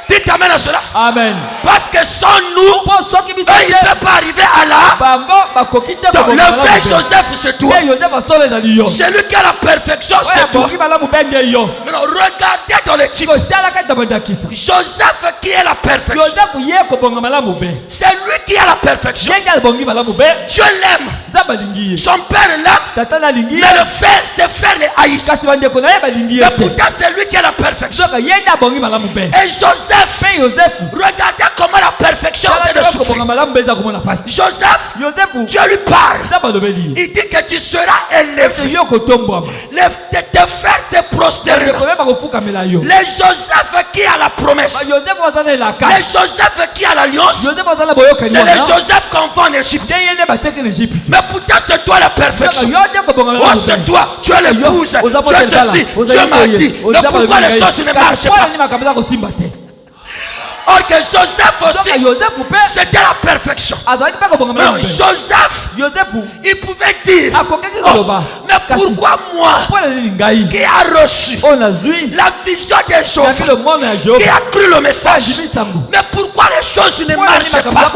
Dites amen à cela. Amen. Parce que sans nous, il ne peut pas arriver à là. Donc le vrai Joseph c'est toi. Celui qui a la perfection c'est toi. Maintenant regardez dans le titre. Joseph qui est la perfection. C'est lui qui a la perfection. Dieu l'aime. Son père l'aime. Mais le frère, ses frères les haïssent. Mais pourtant c'est lui qui a la perfection. Et Joseph, regardez comment la perfection est de souffrir. Joseph, Dieu lui parle. Il dit que tu seras élevé. Tes frères se prosternent. Les Joseph qui a la promesse, les Joseph qui a l'alliance, c'est les Joseph qu'on vend en Égypte. Mais pourtant c'est toi la perfection. Oh c'est toi, tu es l'épouse, tu es ceci, tu es mari. Mais pourquoi les choses ne marchent pas? Or que Joseph aussi, c'était la perfection. Non, Joseph, il pouvait dire, mais pourquoi moi qui a reçu la vision de Jéhovah, qui a cru le message, mais pourquoi les choses ne marchaient pas?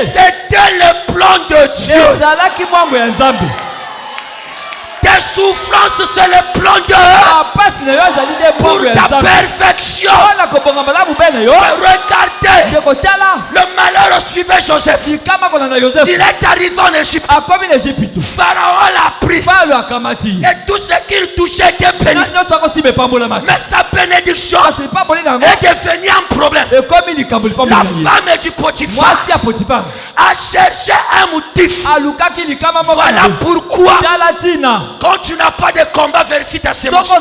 C'était le plan de Dieu. Tes souffrances, c'est le plan de Dieu pour ta perfection. Regardez, le malheur suivait Joseph. Il est arrivé en Égypte. Pharaon l'a pris. Et tout ce qu'il touchait était béni. Mais sa bénédiction est devenue un problème. La femme du Potiphar a cherché un motif. Voilà pourquoi, quand tu n'as pas de combat, vérifie ta sémence. Ce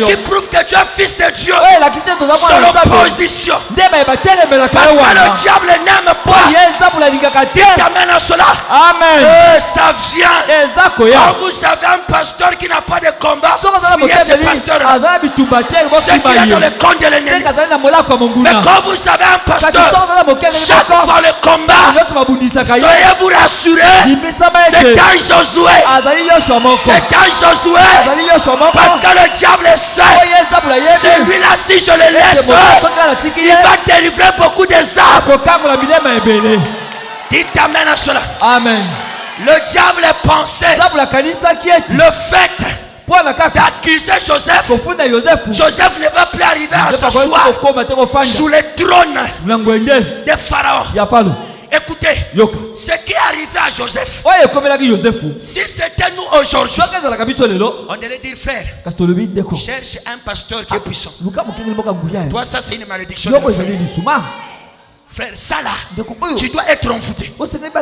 qui prouve que tu es fils de Dieu, c'est l'opposition. Parce que le diable n'aime pas. Dieu t'amène à cela. Amen. Ça vient. Quand vous avez un pasteur qui n'a pas de combat, fuyez ce pasteur. C'est qui est dans le camp de l'ennemi. Mais quand vous avez un pasteur, chaque fois le combat, soyez vous rassurés, c'est un Josué. C'est un Josué. Parce que le diable sait, celui-là, si je le laisse, il va délivrer beaucoup des âmes. Dites amen à cela. Amen. Le diable pensait le fait d'accuser Joseph. Joseph ne va plus arriver à s'asseoir sous le trône de Pharaon. Écoutez, ce qui est arrivé à Joseph, si c'était nous aujourd'hui, on allait dire frère, cherche un pasteur qui est puissant. Toi, ça c'est une malédiction. Frère, ça là, tu dois être envoûté.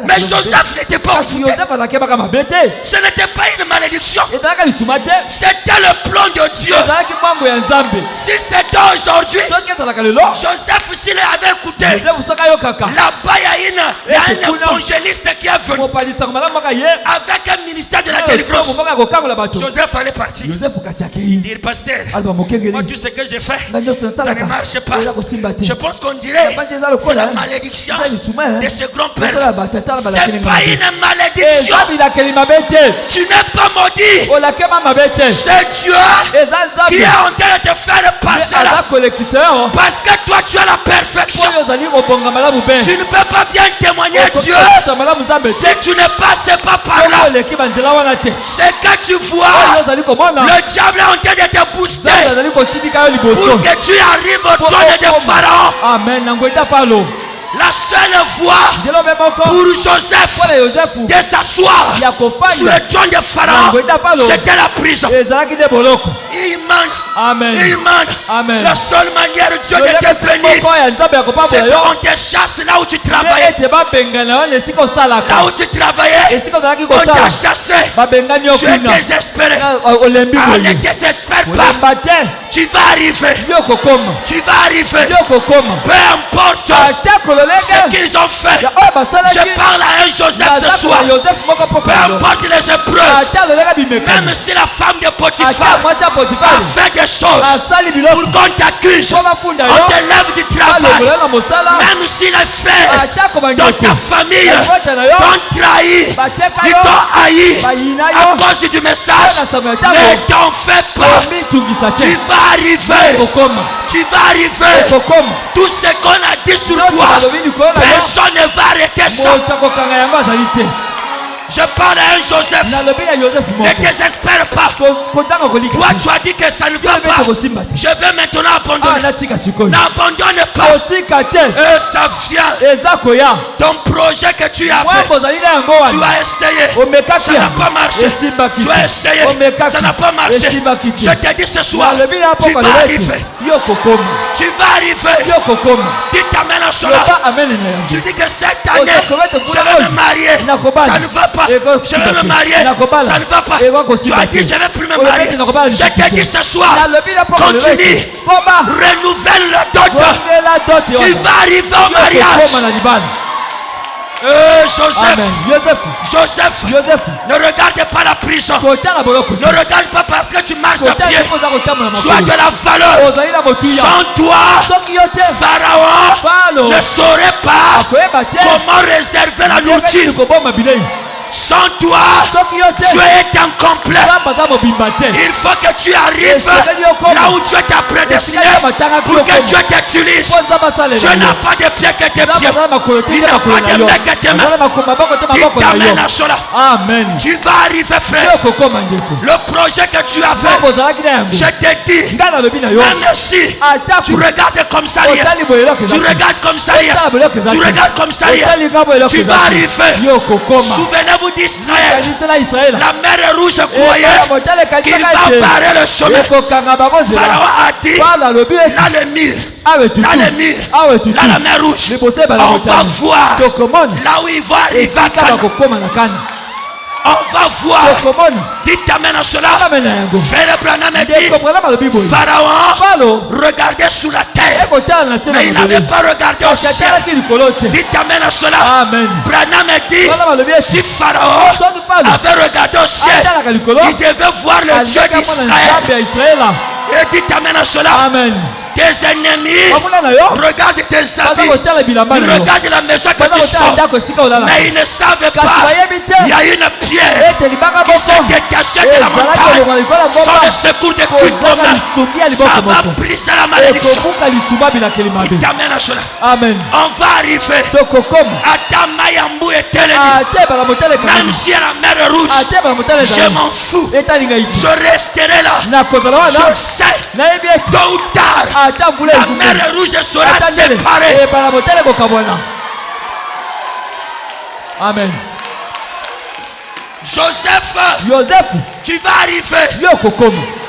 Mais Joseph n'était pas envoûté. Ce n'était pas une malédiction. C'était le plan de Dieu. Si c'était aujourd'hui, Joseph, s'il avait écouté, là-bas il y a un évangéliste qui est venu avec un ministère de la délivrance. Joseph allait partir. Dire pasteur, moi tout ce que j'ai fait, ça ne marche pas. Je pense qu'on dirait c'est la malédiction de ce grand-père. C'est pas une malédiction. Tu n'es pas maudit. C'est Dieu qui est en train de te faire passer là. Parce que toi tu as la perfection. Tu ne peux pas bien témoigner Dieu si tu ne passes pas par là. C'est que tu vois, le diable est en train de te booster pour que tu arrives au trône de Pharaon. Amen. La seule voie pour Joseph de s'asseoir sur le trône de Pharaon, c'était la prison. Amen. Amen. La seule manière de Dieu de te bénir, c'est qu'on te chasse là où tu travaillais. Là où tu travaillais, on t'a chassé. Tu es désespéré. Ne désespère pas. Tu vas arriver. Tu vas arriver. Peu importe ce qu'ils ont fait. Je parle à un Joseph ce soir. Peu importe les épreuves. Même si la femme de Potiphar a fait des choses pour qu'on t'accuse, on te lève du travail. Même si les frères dans ta famille t'ont trahi, ils t'ont haï à cause du message, ne t'en fais pas. Tu vas arriver. Tu vas arriver. Tout ce qu'on a dit sur toi, personne ne va arrêter ça. Je parle à un Joseph. Ne désespère pas. Toi tu as dit que ça ne va pas. Je vais maintenant abandonner. N'abandonne pas. Et ça vient. Ton projet que tu as fait, tu as essayé, ça n'a pas marché. Tu as essayé, ça n'a pas marché. Je te dis ce soir, tu vas arriver. Tu vas arriver. Dis amen à cela. Tu dis que cette année, je vais me marier. Ça ne va pas. Je vais me marier. Ça ne va pas. Tu as dit je ne vais plus me marier. Je te dis ce soir, continue. Renouvelle le dot. Tu vas arriver au mariage. Joseph, Joseph, ne regarde pas la prison. Ne regarde pas parce que tu marches à pied. Tu as de la valeur. Sans toi, Pharaon ne saurait pas comment réserver la nourriture. Sans toi, tu es incomplet. Il faut que tu arrives là où tu es prédestiné pour que Dieu t'utilise. Tu n'as pas de pieds que tes pieds. Il n'a pas de mains que tes mains. Il t'amène à cela. Amen. Tu vas arriver, frère. Le projet que tu as fait, je te dis, même si tu regardes comme ça, tu regardes comme ça, tu regardes comme ça, tu vas arriver. Souvenez-vous d'Israël. La mer rouge croyait qu'il va barrer le chemin. Pharaon a dit, là le mur, là le mur, là la mer rouge. On va voir là où il va arriver à Canaan. On va voir. Dites amen à cela. Frère Branham a dit, Pharaon regardait sous la terre, mais il n'avait pas regardé au ciel. Dites amen à cela. Branham a dit, si Pharaon avait regardé au ciel, il devait voir le Dieu d'Israël. Et dites amen à cela. Tes ennemis regardent tes habits, ils regardent la maison que tu sors, mais ils ne savent pas. Il y a une pierre qui s'est détachée de la montagne. Sans le secours de toute main, ça va briser la malédiction. Il t'amène à cela. On va arriver à Tamayambu et Télémi. Même si à la mer rouge, je m'en fous. Je resterai là. Je sais, tôt ou tard, la mer rouge sera séparée. Amen. Joseph, tu vas arriver.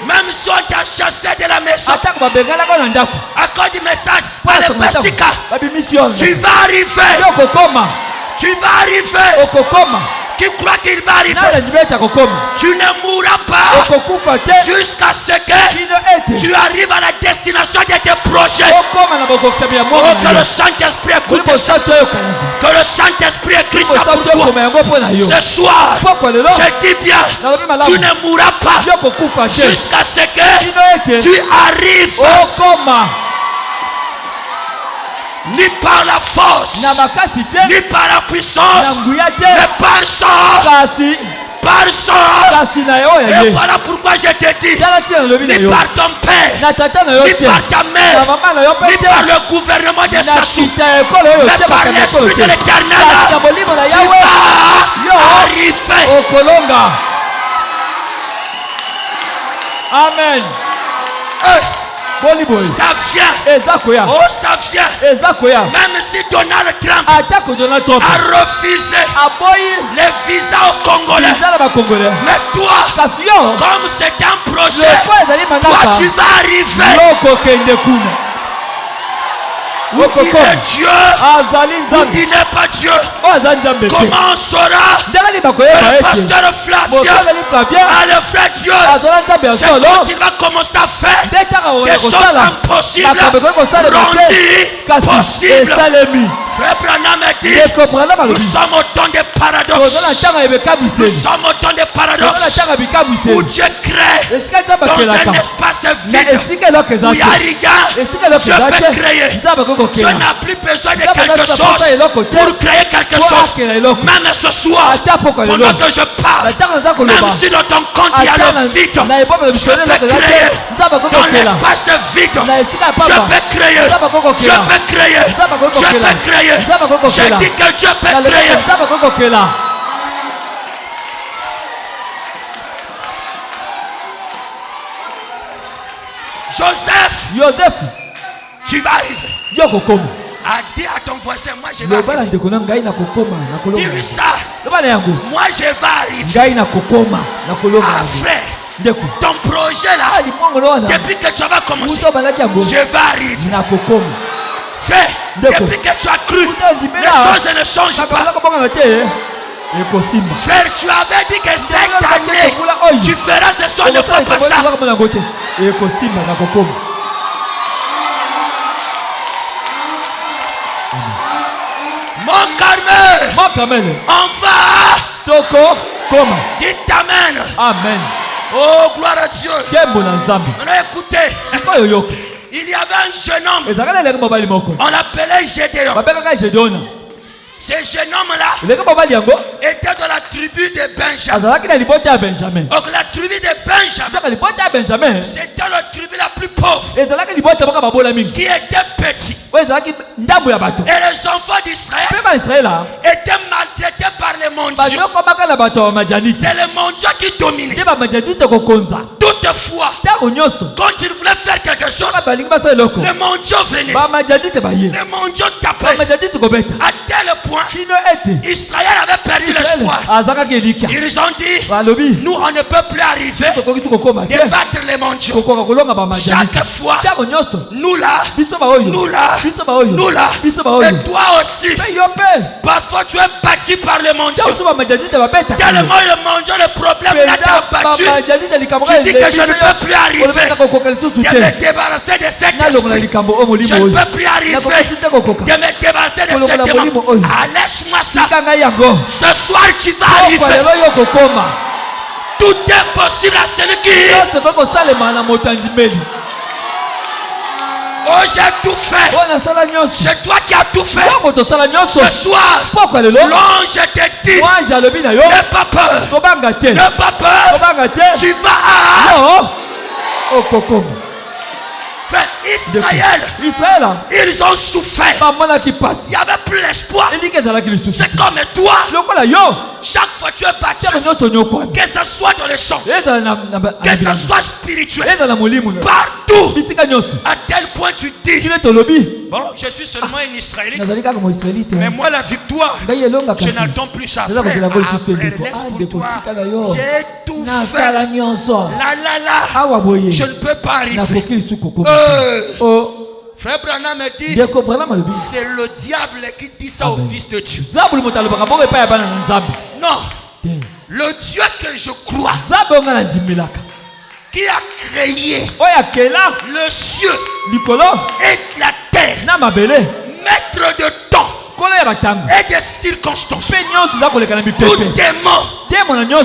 Même si on t'a chassé de la maison à cause du message, tu vas arriver. Tu vas arriver. Qui croit qu'il va arriver? Tu ne mourras pas jusqu'à ce que tu arrives à la destination de tes projets. Que le Saint-Esprit écoute ça. Que le Saint-Esprit écrit ça pour toi. Ce soir, je dis bien, tu ne mourras pas jusqu'à ce que tu arrives. Ni par la force, ni par la puissance, mais par son. Par son. Et voilà pourquoi je te dis, ni par ton père, ni par ta mère, ni par le gouvernement des Sassou, mais par l'Esprit de l'Éternel, tu vas arriver. Amen. Ça vient. Oh, ça vient. Même si Donald Trump a refusé les visas aux Congolais. Mais toi, comme c'est un projet, toi tu vas arriver. Où il est Dieu, où il n'est pas Dieu. Comment on saura que le pasteur Flavien a le vrai Dieu? C'est quand il va commencer à faire des choses impossibles rendues possibles. Frère Branham a dit, nous sommes au temps des paradoxes. Nous sommes au temps des paradoxes où Dieu crée dans un espace vide où il n'y a rien. Je peux créer. Je n'ai plus besoin de quelque chose pour créer quelque chose. Même ce soir, pendant que je parle, même si dans ton compte il y a le vide, je peux créer. Dans l'espace vide, je peux créer. Je peux créer. Je peux créer. Je dis que Dieu peut créer. Joseph, tu vas arriver. Dis à ton voisin, moi je vais arriver. Dis-lui ça. Moi je vais arriver. Ah frère, ton projet là, depuis que tu vas commencer, je vais arriver. Frère, depuis que tu as cru, les choses ne changent pas. Frère, tu avais dit que cette année, tu feras ce soir, ne fais pas ça. Mon Carmel. Enfin. Toko. Comment? Dites Amen. Amen. Oh, gloire à Dieu. Maintenant écoutez. Il y avait un jeune homme. On l'appelait Gédéon. Ce jeune homme-là était dans la tribu de Benjamin. Donc la tribu de Benjamin, c'était la tribu la plus pauvre, qui était petit. Et les enfants d'Israël étaient maltraités par les mondiaux. C'est les mondiaux qui dominaient. Toutefois, quand ils voulaient faire quelque chose, les mondiaux venaient. Les mondiaux tapaient. À tel point, Israël avait perdu l'espoir. Ils ont dit, nous on ne peut plus arriver de battre les mondiaux. Chaque fois, nous là, et toi aussi, parfois tu es battu par les mondiaux. Tellement le mondiaux, le problème là t'a battu, tu dis que je ne peux plus arriver de me débarrasser de cet esprit. Je ne peux plus arriver de me débarrasser de cet démon. Laisse-moi ça. Ce soir tu vas arriver. Tout est possible à celui qui... Oh, j'ai tout fait. C'est toi qui as tout fait. Ce soir, l'ange te dit, n'aie pas peur. N'aie pas peur. Tu vas à... Israël, ils ont souffert. Il n'y avait plus l'espoir. C'est comme toi. Chaque fois tu es battu, que ce soit dans les champs, que ce soit spirituel, partout, à tel point tu dis, bon, je suis seulement un Israélite, mais moi la victoire, je n'attends plus ça. Frère, laisse pour toi. J'ai tout fait. Je ne peux pas arriver. Frère Branham me dit, c'est le diable qui dit ça au fils de Dieu. Non, le Dieu que je crois, qui a créé le ciel et la terre, maître de temps et des circonstances, tout démon,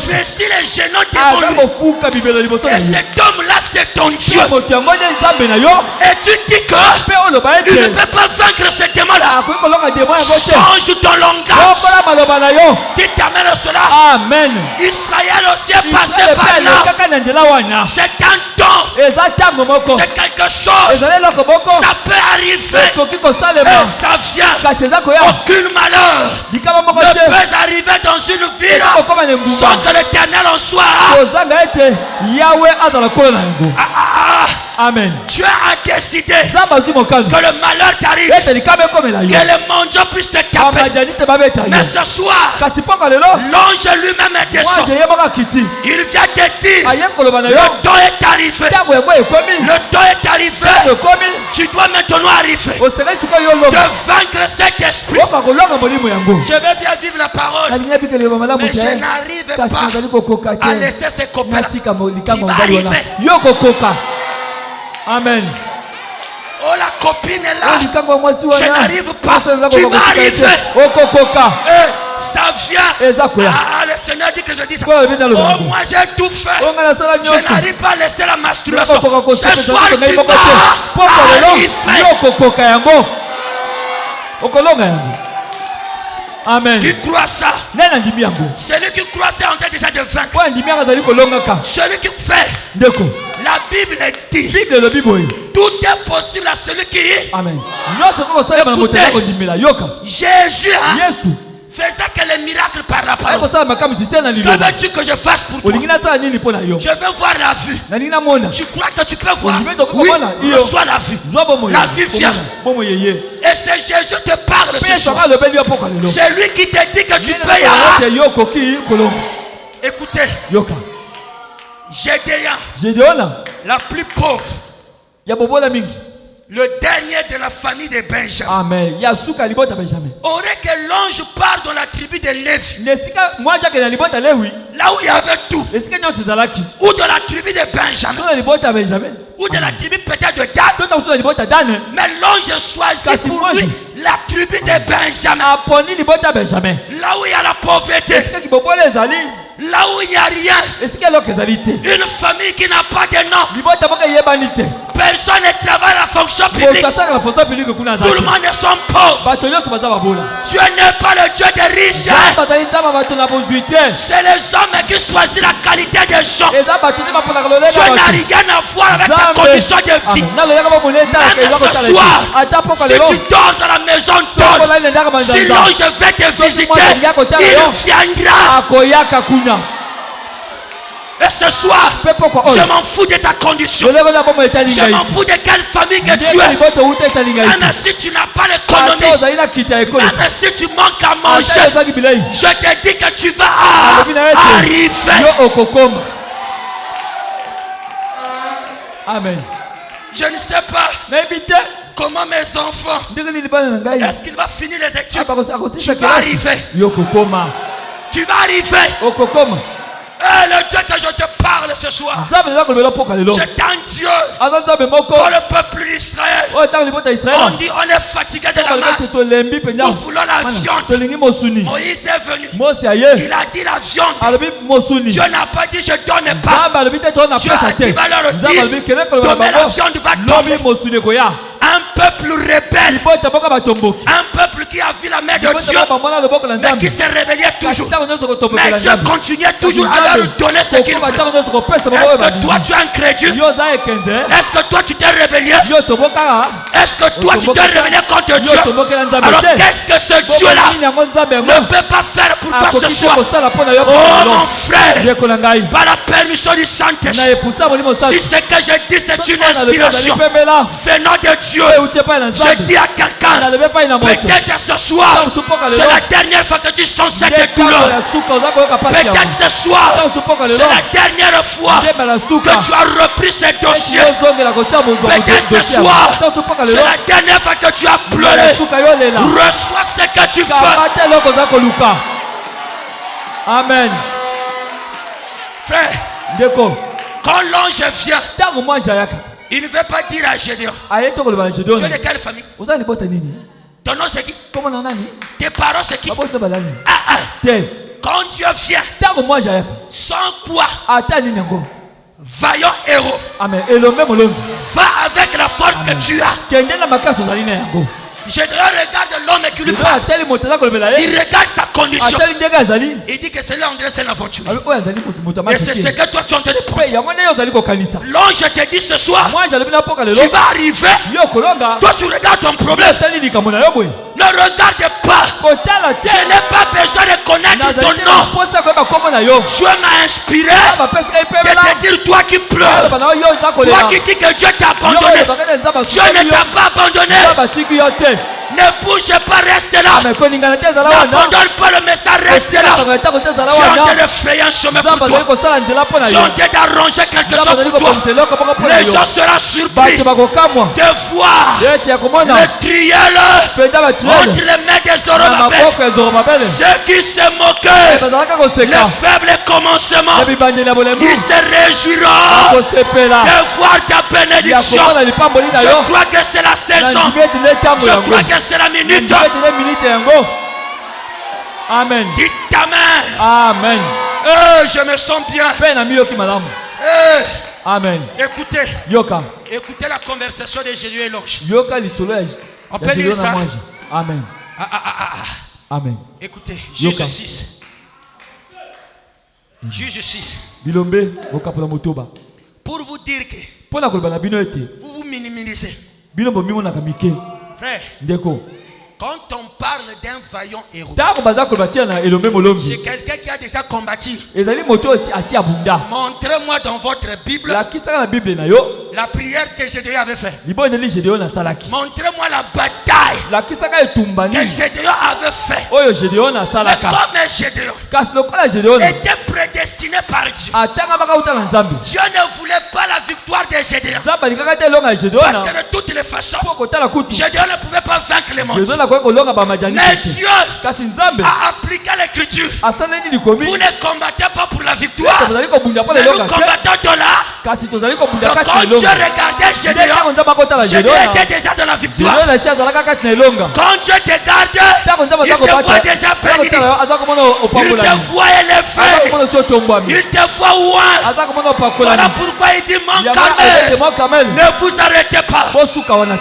fais si les génons devant lui, et cet homme-là c'est ton Dieu, et tu dis que il ne peut pas vaincre ce démon-là. Change ton langage. Dis Amen à cela. Amen. Israël aussi est passé par là. C'est un temps, c'est quelque chose, ça peut arriver, et ça vient. Aucun malheur ne peut arriver dans une ville sans que l'Éternel en soit. Amen. Dieu a décidé que le malheur t'arrive, que le mondiaux puisse te taper. Mais ce soir, l'ange lui-même est descendu. Il vient te dire, le temps est arrivé. Le temps est arrivé. Tu dois maintenant arriver de vaincre cet esprit. Je vais bien vivre la parole, mais je n'arrive pas à laisser ces copains. Tu vas arriver. Amen. Oh, la copine est là. Je n'arrive pas. Tu vas arriver. Ça vient. Ah, le Seigneur dit que je dis ça. Oh, moi j'ai tout fait. Je n'arrive pas à laisser la masturbation. Ce soir tu vas arriver. Amen. Qui croit ça? Celui qui croit ça en train déjà de vaincre. Celui qui fait. La Bible dit, tout est possible à celui qui est. Amen. Écoutez, Jésus faisait que les miracles par la parole. Que veux-tu que je fasse pour toi? Je veux voir la vue. Tu crois que tu peux voir? Oui, reçois la vue. La vue vient. Et c'est Jésus qui te parle ce soir. C'est lui qui te dit que tu peux y aller. Écoutez, Gédéon, la plus pauvre, le dernier de la famille de Benjamin. Amen. Aurait que l'ange part dans la tribu de Lévi, là où il y avait tout, ou dans la tribu de Benjamin, ou de la tribu peut-être de Dan, mais l'ange choisit pour lui la tribu de Benjamin. Là où il y a la pauvreté. Là où il n'y a rien. Une famille qui n'a pas de nom. Personne ne travaille à la fonction publique. Tout le monde est son pauvre. Dieu n'est pas le Dieu des riches. C'est les hommes qui choisissent la qualité des gens. Dieu n'a rien à voir avec ta condition de vie. Même ce soir, si tu dors dans la maison d'Ol, sinon je vais te visiter, il viendra. Et ce soir, je m'en fous de ta condition. Je m'en fous de quelle famille que tu es. Même si tu n'as pas l'économie, même si tu manques à manger, je te dis que tu vas arriver. Amen. Je ne sais pas comment mes enfants, est-ce qu'il va finir les études? Tu vas arriver. Tu vas arriver. Le Dieu que je te parle ce soir, c'est un Dieu pour le peuple d'Israël. On dit on est fatigué de la main. Nous voulons la viande. Moïse est venu. Il a dit la viande. Dieu n'a pas dit je donne pas. Dieu a dit va leur dire demain la viande va tomber. Un peuple rebelle, un peuple qui a vu la main de Dieu, mais qui s'est rébellé toujours. Mais Dieu continuait toujours à leur donner ce qu'il veut. Est-ce que toi tu es incrédule? Est-ce que toi tu t'es rébellé? Est-ce que toi tu t'es rébellé contre Dieu? Alors qu'est-ce que ce Dieu-là ne peut pas faire pour toi ce soir? Oh mon frère, par la permission du Saint-Esprit, si ce que je dis c'est une inspiration venant de Dieu, je dis à quelqu'un, peut-être ce soir, c'est la dernière fois que tu sens cette douleur. Peut-être ce soir, c'est la dernière fois que tu as repris ce dossier. Peut-être ce soir, c'est la dernière fois que tu as pleuré. Reçois ce que tu fais. Amen. Frère, quand l'ange vient, il ne veut pas dire à Gédéon. Tu es de quelle famille? Ton nom c'est qui? Tes parents c'est qui? Quand Dieu vient, sans quoi? Vaillant héros. Va avec la force que tu as. Gédéon regarde l'homme qui lui parle. Il regarde sa condition. Il dit que c'est là, on dirait c'est l'aventure. Et c'est ce que toi tu es en train de penser. L'ange te dit ce soir, tu vas arriver. Toi tu regardes ton problème. Ne regarde pas. Je n'ai pas besoin de connaître ton nom. Dieu m'a inspiré de te dire, toi qui pleures, toi qui dis que Dieu t'a abandonné, Dieu ne t'a pas abandonné. Ne bouge pas, reste là. N'abandonne pas le message, reste là. Tu es en train de frayer un chemin pour toi. Tu es en train d'arranger quelque chose pour toi. Les gens seront surpris de voir le triel entre les mains des Zorobabel. Ceux qui se moquaient, les faibles commencements, ils se réjouiront de voir ta bénédiction. Je crois que c'est la saison. Je crois que c'est la minute. Amen. Dites Amen. Amen. Je me sens bien. Amen. Écoutez la conversation de Jésus et l'ange. On peut lire ça. Amen. Amen. Écoutez, Juge 6. Juge 6. Pour vous dire que vous vous minimisez. Frère, quand on parle d'un vaillant héros, c'est quelqu'un qui a déjà combattu. Montrez-moi dans votre Bible la prière que Gédéon avait fait. Montrez-moi la bataille que Gédéon avait fait. Mais comme Gédéon était prédestiné par Dieu, Dieu ne voulait pas la victoire de Gédéon. Parce que de toutes les façons, Gédéon ne pouvait pas vaincre les mondes. Mais Dieu a appliqué l'écriture. Vous ne combattez pas pour la la victoire, nous combattons dans la. Donc quand Dieu regardait Gédéon était déjà dans la victoire. Quand Dieu te garde, il te voit déjà béni. Il te voit élevé. Il te voit loin. Voilà pourquoi il dit mon calme. Ne vous arrêtez pas.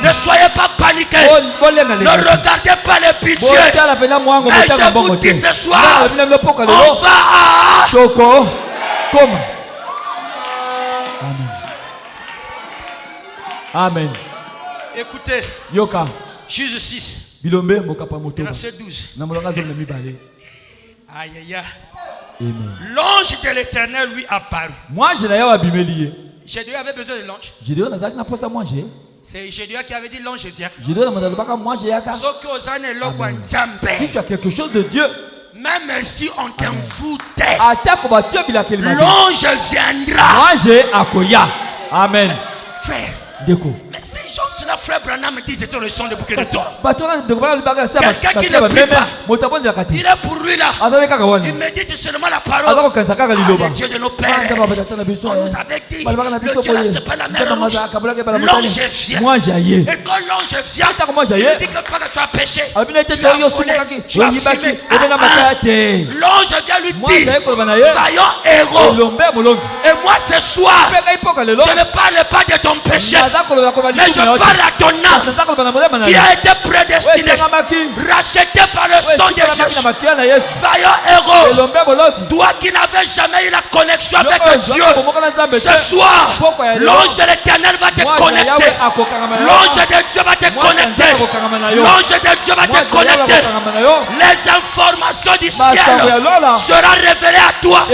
Ne soyez pas paniqués. Ne regardez pas les pitiés. Mais je vous dis ce soir, on va Amen. Écoutez. Yoka. Juge 6. Verset 12. Aïe aïe aïe. L'ange de l'Éternel lui apparut. Gédéon avait besoin de l'ange. C'est Gédéon qui avait dit l'ange vient. Si tu as quelque chose de Dieu, même si on t'envoûtait, l'ange viendra. Amen. Frère. Mais ces gens-là, frère Branham me dit c'était le son de bouquet de toi. Quelqu'un qui ne prie pas, il est pour lui là. Il médite seulement la parole. Le Dieu de nos pères. On nous avait dit, le Dieu là c'est pas la mer rouge. L'ange vient. Et quand l'ange vient, il dit que pas que tu as péché, tu as volé, tu as fumé. L'ange vient lui dire, vaillant héros. Et moi ce soir, je ne parle pas de ton péché, mais je parle à ton âme qui a été prédestiné, racheté par le sang de Jésus. Vaillant héros, toi qui n'avais jamais eu la connexion avec Dieu, ce soir, l'ange de l'Éternel va te connecter. L'ange de Dieu va te connecter. L'ange de Dieu va te connecter. Les informations du ciel seront révélées à toi.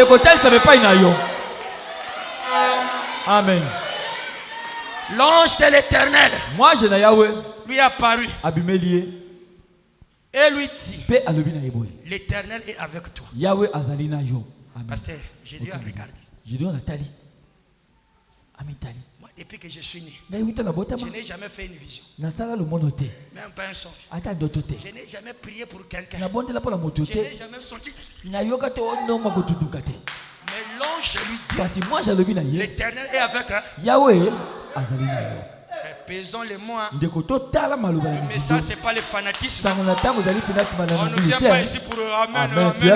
Amen. L'ange de l'Éternel lui apparut et lui dit, l'Éternel est avec toi. Pasteur, j'ai dû regarder. Moi, depuis que je suis né, je n'ai jamais fait une vision. Même pas un songe. Je n'ai jamais prié pour quelqu'un. Je n'ai jamais senti. Mais l'ange lui dit, l'Éternel est avec Pesons les mots. Mais ça, c'est pas le fanatisme. On ne vient pas ici pour Amen. Et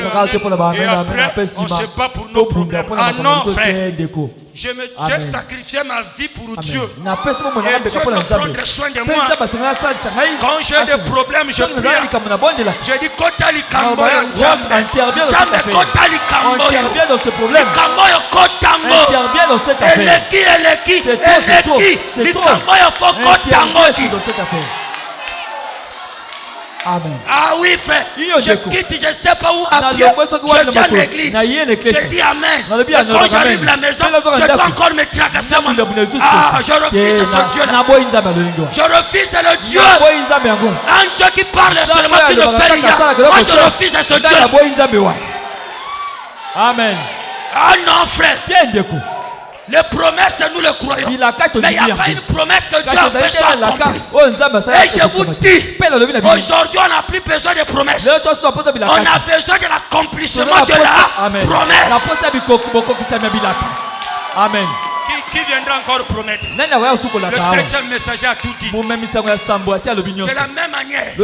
après, on ne se bat pour nos problèmes. Ah non, frère. J'ai sacrifié ma vie pour Dieu. Et Dieu doit prendre soin de moi. Quand j'ai des problèmes, je prie. Je dis Kotali Kamboyo. Jamais Kotali Kamboyo. Kamboyo Kotambo. Eleki. Kamboyo Fokotambo. Amen. Ah oui, frère. Je quitte, je ne sais pas où à pied. Je viens à l'église. Je dis Amen. Et quand j'arrive à la maison, je dois encore me tracasser. Ah, je refuse ce Dieu-là. Je refuse le Dieu. Un Dieu qui parle seulement, qui ne fait rien. Moi, je refuse ce Dieu-là. Amen. Ah non, frère. Les promesses, nous les croyons. Mais il n'y a pas une promesse que Dieu a fait sans accomplir. Et je vous dis, aujourd'hui, on n'a plus besoin de promesses. On a besoin de l'accomplissement de la promesse. Amen. Qui viendra encore promettre? Le 7e messager a tout dit. De la même manière que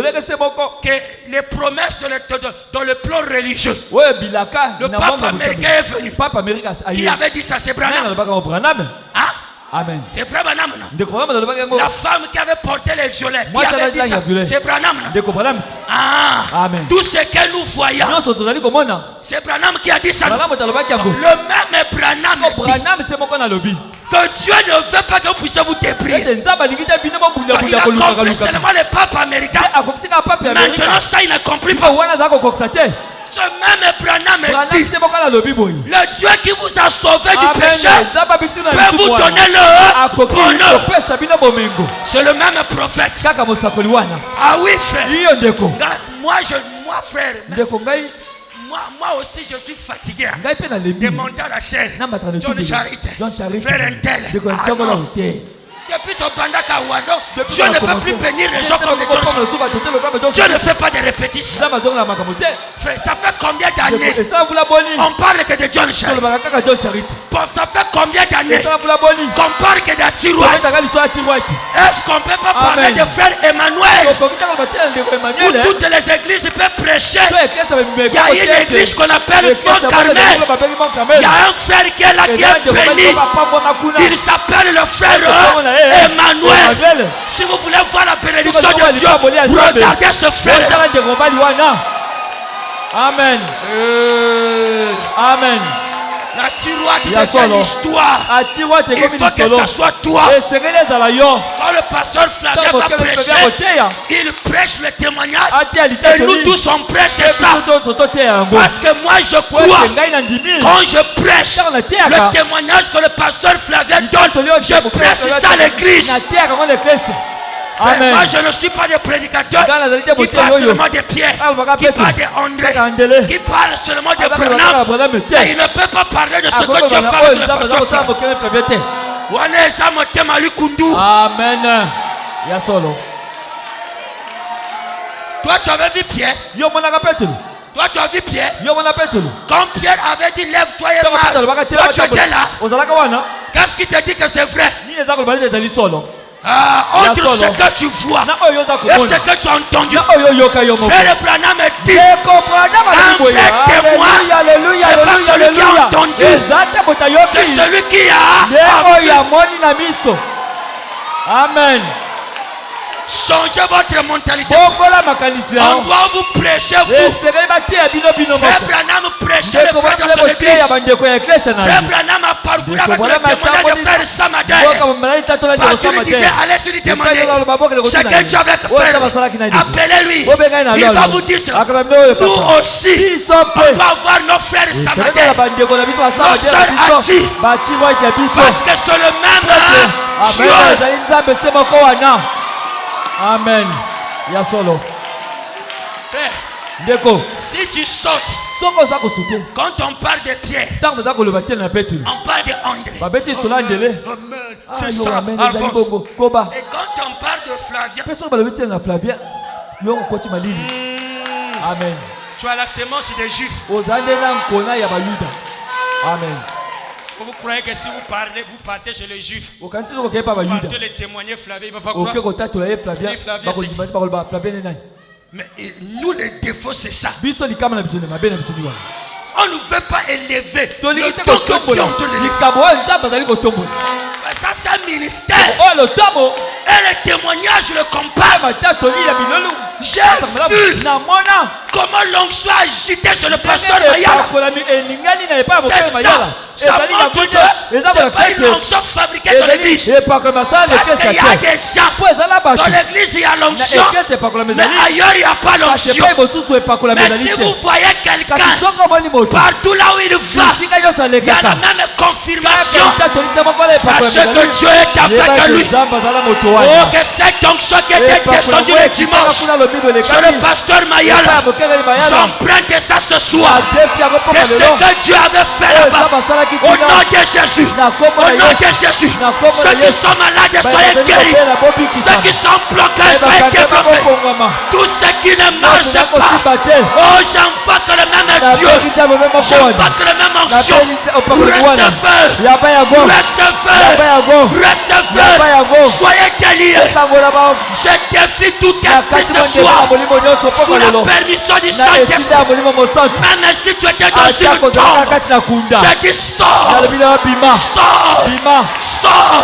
les promesses dans le plan religieux, le pape américain est venu. Qui avait dit ça? C'est Branham. Hein? Amen. C'est Branham. La femme qui avait porté les violets, qui avait dit ça? C'est Branham. Ah. Amen. Tout ce que nous voyons, c'est Branham qui a dit ça. Le même Branham dit que Dieu ne veut pas que vous puissiez vous débrouiller. Il a compris seulement le pape américain. Maintenant ça il ne compris pas. Ce même Branham dit, le Dieu qui vous a sauvé du péché peut vous donner le bonheur. C'est le même prophète. Ah oui, frère. Moi frère. Moi aussi je suis fatigué de monter à la chaîne. John Charité, frère Intel. Depuis ton bandaka Wado, je ne peux plus bénir les gens comme les gens. Je ne fais pas de répétitions. Frère, ça fait combien d'années? On parle que de John Charity. Ça fait combien d'années qu'on parle que d'Ati White? Est-ce qu'on ne peut pas parler de frère Emmanuel? Où toutes les églises peuvent prêcher. Il y a une église qu'on appelle Mont Carmel. Il y a un frère qui est là, qui est béni. Il s'appelle le frère Emmanuel. Si vous voulez voir la bénédiction de Dieu, regardez ce frère. Amen. Amen. La tiroite de l'histoire. Il faut que ce soit toi. Quand le pasteur Flavien va prêcher, il prêche le témoignage. Et nous tous on prêche ça. Parce que moi je crois, quand je prêche le témoignage que le pasteur Flavien donne, je prêche ça à l'église. Amen. Moi je ne suis pas des prédicateurs qui parlent seulement de Pierre, qui parlent d'André, qui parlent seulement de Branham. Et il ne peut pas parler de ce que Dieu fait avec le pasteur Flavien. Amen. Toi tu avais vu Pierre? Toi tu as vu Pierre? Quand Pierre avait dit lève-toi et marche, toi tu étais là. Qu'est-ce qui te dit que c'est vrai? Entre ce que tu vois et ce que tu as entendu, frère Branham dit, un vrai témoin, c'est pas celui qui a entendu, c'est celui qui a vu. Amen. Changez votre mentalité. On doit vous prêcher, vous. Frère Branham prêchait les frères dans son église. Frère Branham a parcouru avec le témoignage de frère Samadé. Parce qu'il disait, allez sur lui demander ce que Dieu avait fait. Appelez-lui. Il va vous dire ça. Nous aussi, on va avoir nos frères Samadé, nos sœurs Ati. Parce que c'est le même Dieu. Amen. Yasolo. Frère, si tu sautes, quand on parle de Pierre, on parle de André. Amen. C'est ça. Et quand on parle de Flavien, Amen. Tu as la sémence des Juifs. Amen. Vous croyez que si vous parlez, vous partez chez les Juifs. Vous partez les témoigner Flavien, il ne va pas croire. Mais nous, les défauts, c'est ça. On ne veut pas élever le don que Dieu a donné. Ça, c'est un ministère. Et le témoignage le compare. J'ai vu comment l'onction a agité sur le pasteur Mayala. C'est ça. Ça montre que ce n'est pas une onction fabriquée dans l'église. Parce qu'il y a des gens. Dans l'église, il y a l'onction. Mais ailleurs, il n'y a pas l'onction. Mais si vous voyez quelqu'un, partout là où il va, il y a la même confirmation. Sachez que Dieu est avec lui. Oh, que cette onction qui était descendue le dimanche sur le pasteur Mayala, j'emprunte ça ce soir. Que ce que Dieu avait fait là-bas, au nom de Jésus, au nom de Jésus, ceux qui sont malades soyez guéris, ceux qui sont bloqués soyez débloqués, tous ceux qui ne marchent pas, oh j'envoie que le même Dieu, j'envoie que le même onction, recevez, soyez déliés. Je défie tout esprit ce soir sous la permission du Saint-Esprit. Même si tu étais dans une tombe, je dis sors, sors.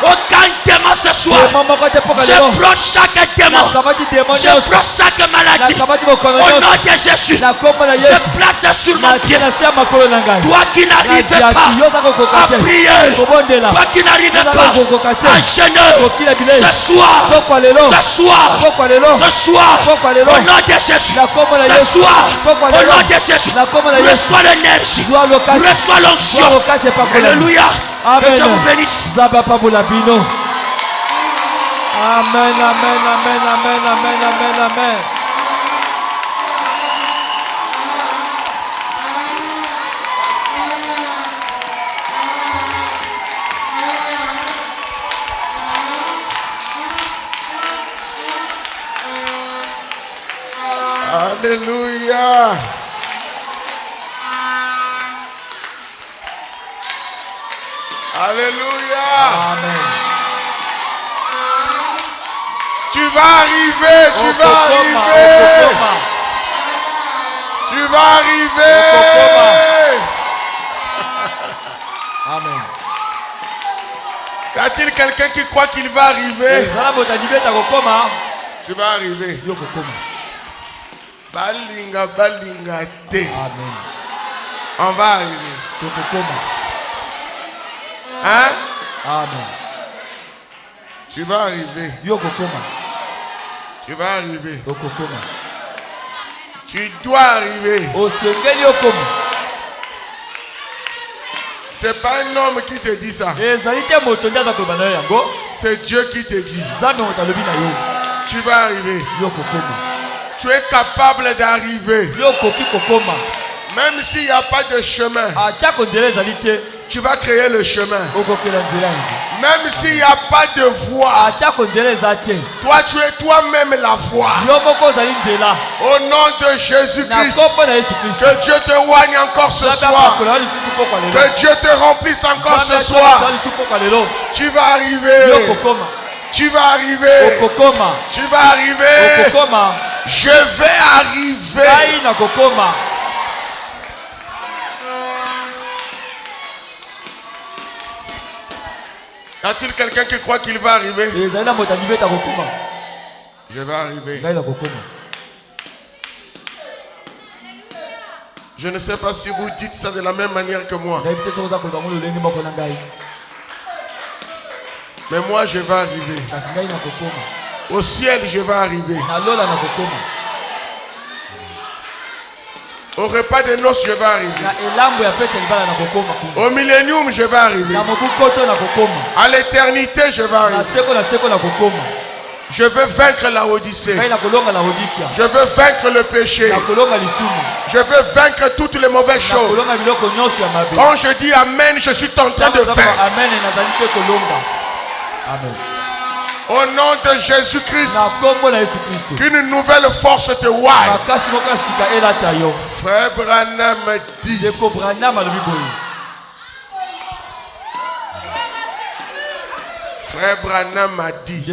Aucun démon ce soir. Je prends chaque démon, je prends chaque maladie. Au nom de Jésus, je place sur mon pied. Toi qui n'arrives pas à prier, toi qui n'arrives pas à jeûner, ce soir, au nom de Jésus, ce soir, au nom de Jésus, reçois l'énergie, reçois l'onction. Alléluia. Que Dieu vous bénisse. Amen, amen, amen, amen, amen, amen, amen. Alléluia. Alléluia. Amen. Tu vas arriver, tu vas arriver. Tu vas arriver. Amen. Y a-t-il quelqu'un qui croit qu'il va arriver? Tu vas arriver. Balinga, balinga, te. Amen. On va arriver. Hein? Amen. Tu vas arriver. Tu vas arriver. Tu dois arriver. C'est pas un homme qui te dit ça. C'est Dieu qui te dit. Tu vas arriver. Tu es capable d'arriver. Même s'il n'y a pas de chemin, tu vas créer le chemin. Même s'il n'y a pas de voie, toi tu es toi-même la voie. Au nom de Jésus-Christ, que Dieu te oigne encore ce soir. Que Dieu te remplisse encore ce soir. Tu vas arriver. Tu vas arriver. Tu vas arriver. Je vais arriver. Y a-t-il quelqu'un qui croit qu'il va arriver? Je vais arriver. Je ne sais pas si vous dites ça de la même manière que moi. Mais moi, je vais arriver. Au ciel, je vais arriver. Au repas de noces, je vais arriver. Au millénium, je vais arriver. À l'éternité, je vais arriver. Je veux vaincre la Odyssée. Je veux vaincre le péché. Je veux vaincre toutes les mauvaises choses. Quand je dis Amen, je suis en train de vaincre. Amen. Au nom de Jésus-Christ, qu'une nouvelle force te voie. Frère Branham dit. Frère Branham a dit.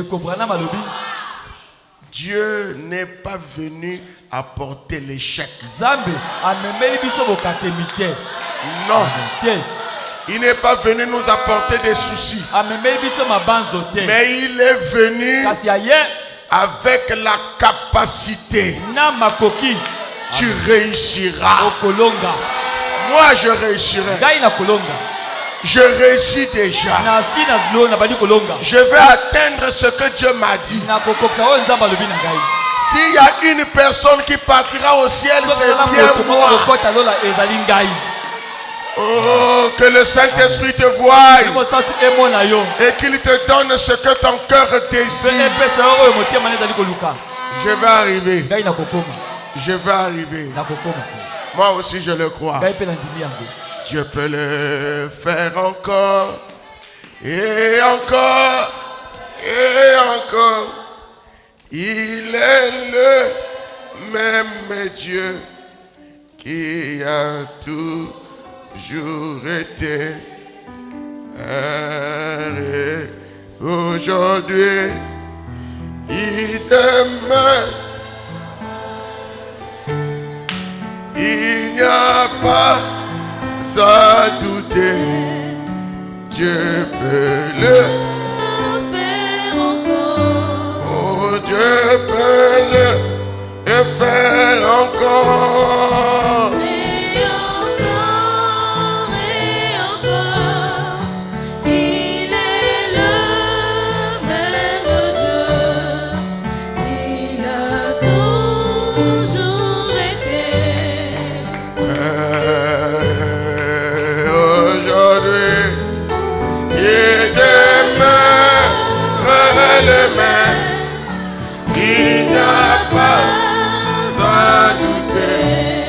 Dieu n'est pas venu apporter l'échec. Non. Il n'est pas venu nous apporter des soucis. Mais il est venu avec la capacité. Tu réussiras. Moi, je réussirai. Je réussis déjà. Je vais atteindre ce que Dieu m'a dit. S'il y a une personne qui partira au ciel, c'est bien moi. Oh, que le Saint-Esprit te voie et qu'il te donne ce que ton cœur désire. Je vais arriver. Je vais arriver. Moi aussi je le crois. Je peux le faire encore et encore et encore. Il est le même Dieu qui a toujours été. Aujourd'hui, il demeure. Il n'y a pas à douter. Dieu peut le faire encore. Oh, Dieu peut le faire encore. Il n'y a pas à douter.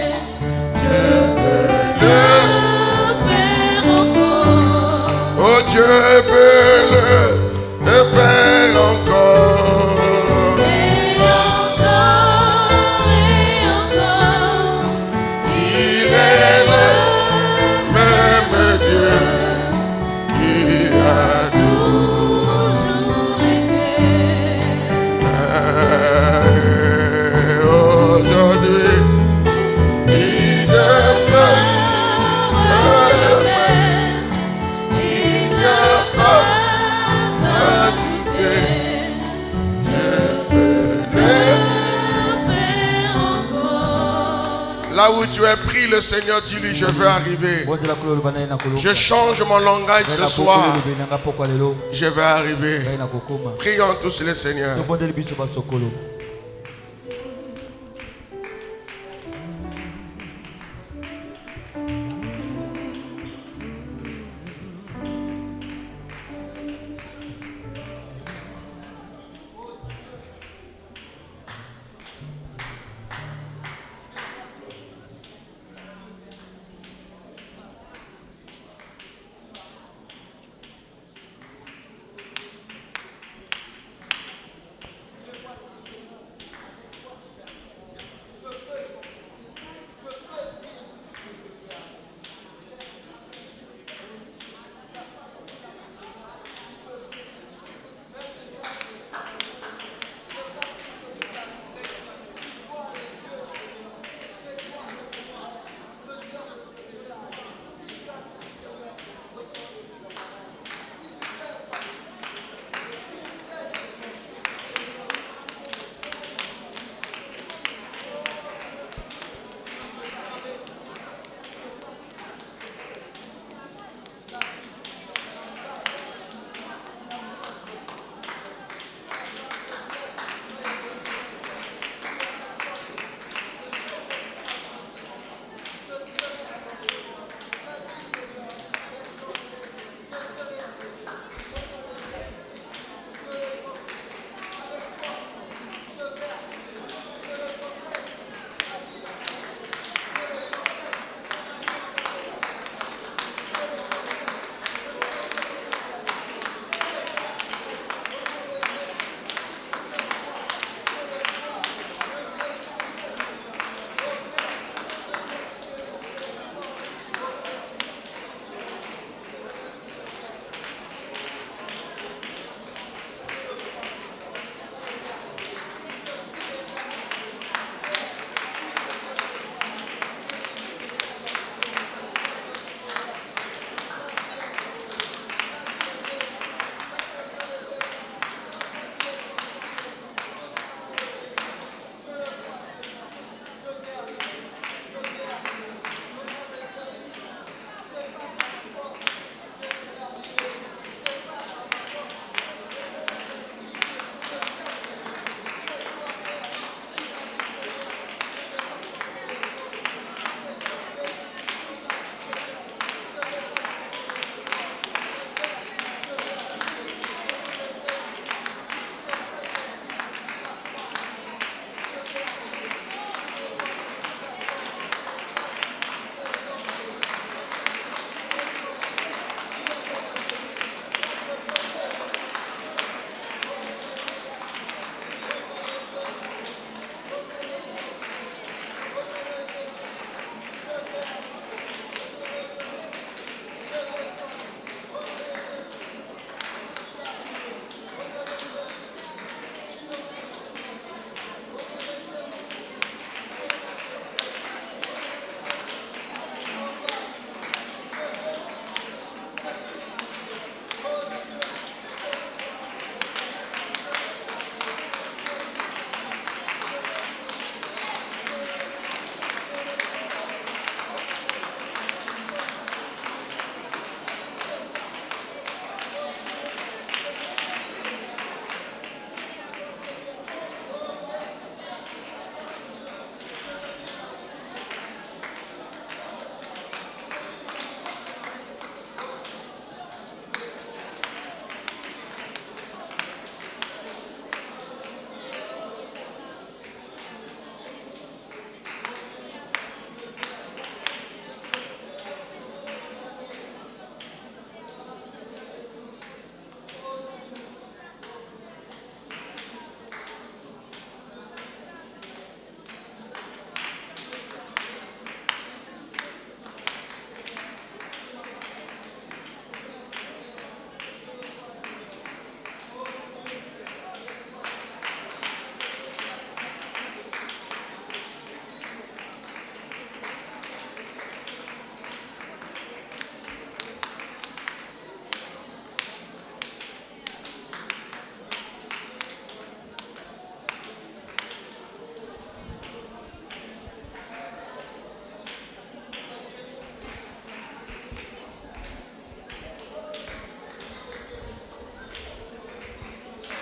Là où tu es pris, le Seigneur dit lui, je veux arriver. Je change mon langage ce soir. Je vais arriver. Prions tous les Seigneurs.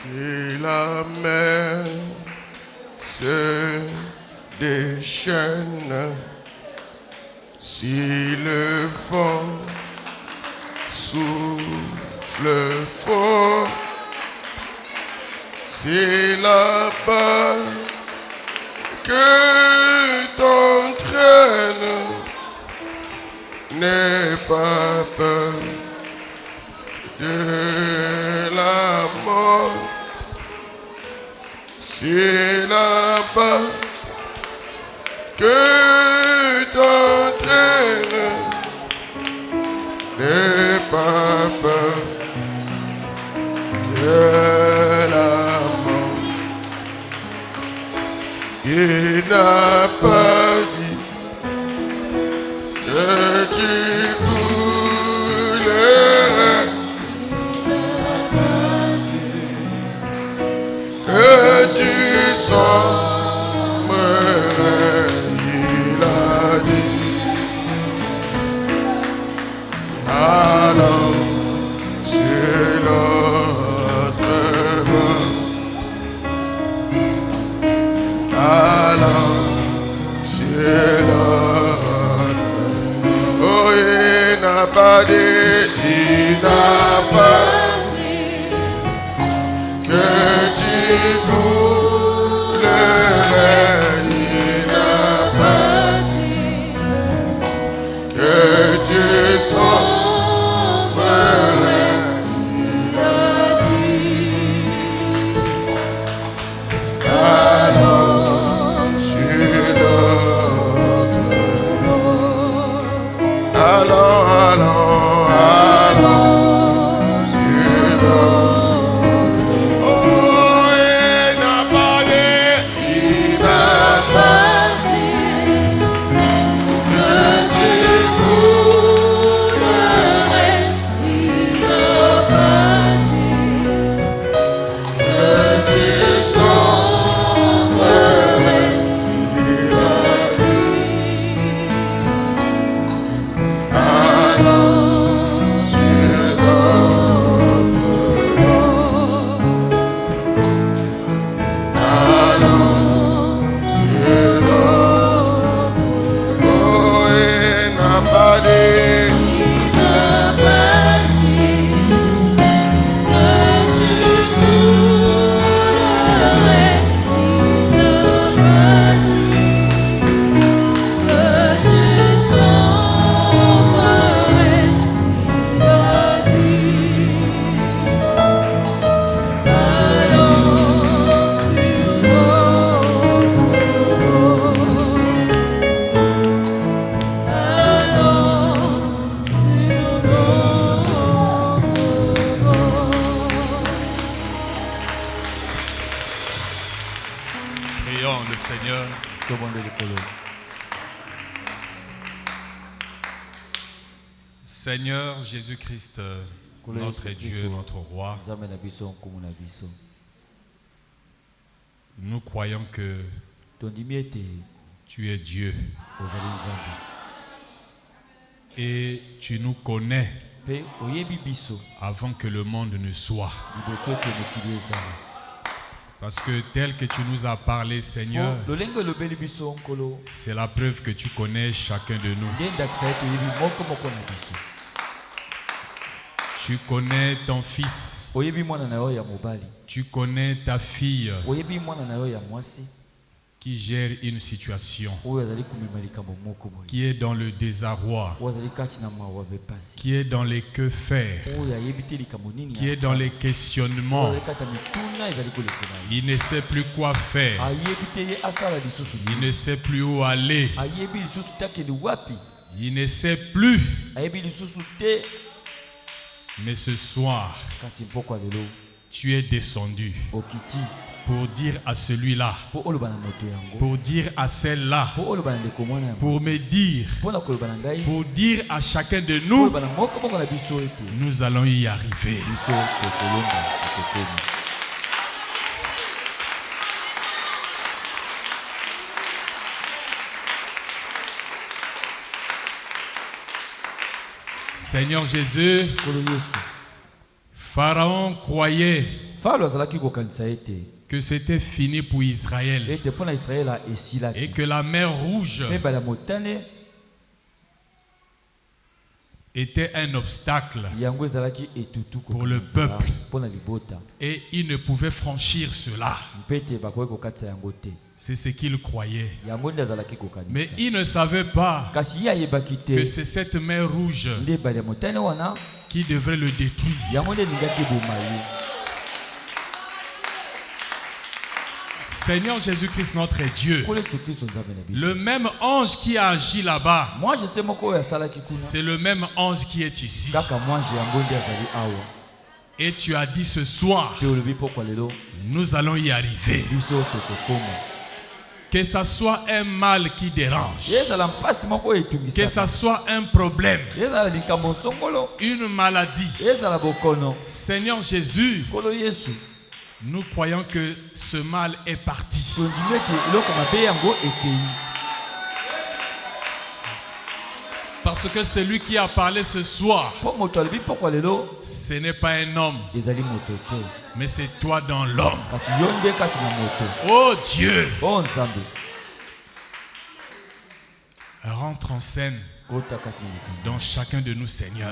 Si la mer se déchaîne, si le vent souffle fort, c'est là-bas que t'entraînes, n'aie pas peur de la mort. C'est là-bas que t'entraînes, n'aie pas peur de la mort. Il n'a pas dit que tu coulerais, que tu sombrerais. Il a dit, alors c'est l'autre main. Alors c'est l'autre. Oh, il n'a pas dit, il n'a pas dit que tu coulerais. Il n'a pas dit que tu sombrerais. Il a dit, alors c'est l'autre bord. Alors c'est l'autre. Oh, il n'a pas dit, il n'a pas dit que tu coulerais. Il n'a pas dit que tu sombrerais. Il a dit, alors c'est l'autre bord. Alors c'est l'autre bord. Il n'a pas dit, il n'a pas dit que tu coulerais. Il n'a pas dit que tu sombrerais. Il a dit, alors sur l'autre bord. Alors sur l'autre bord. Prions le Seigneur. Seigneur Jésus-Christ, notre Dieu, notre roi, nous croyons que tu es Dieu et tu nous connais avant que le monde ne soit. Parce que tel que tu nous as parlé, Seigneur, c'est la preuve que tu connais chacun de nous. Tu connais ton fils. Tu connais ta fille qui gère une situation, qui est dans le désarroi, qui est dans les que faire, qui est dans les questionnements. Il ne sait plus quoi faire. Il ne sait plus où aller. Il ne sait plus. Mais ce soir, tu es descendu pour dire à celui-là, pour dire à celle-là, pour me dire, pour dire à chacun de nous, nous allons y arriver. Seigneur Jésus, Pharaon croyait que c'était fini pour Israël et que la mer Rouge était un obstacle pour le peuple et il ne pouvait franchir cela. C'est ce qu'il croyait. Mais il ne savait pas que c'est cette mer rouge qui devrait le détruire. Seigneur Jésus-Christ, notre Dieu, le même ange qui a agi là-bas, c'est le même ange qui est ici. Et tu as dit ce soir, nous allons y arriver. Que ça soit un mal qui dérange, que ça soit un problème, une maladie, Seigneur Jésus, nous croyons que ce mal est parti. Parce que celui qui a parlé ce soir, ce n'est pas un homme, mais c'est toi dans l'homme. Oh Dieu, rentre en scène dans chacun de nous, Seigneur.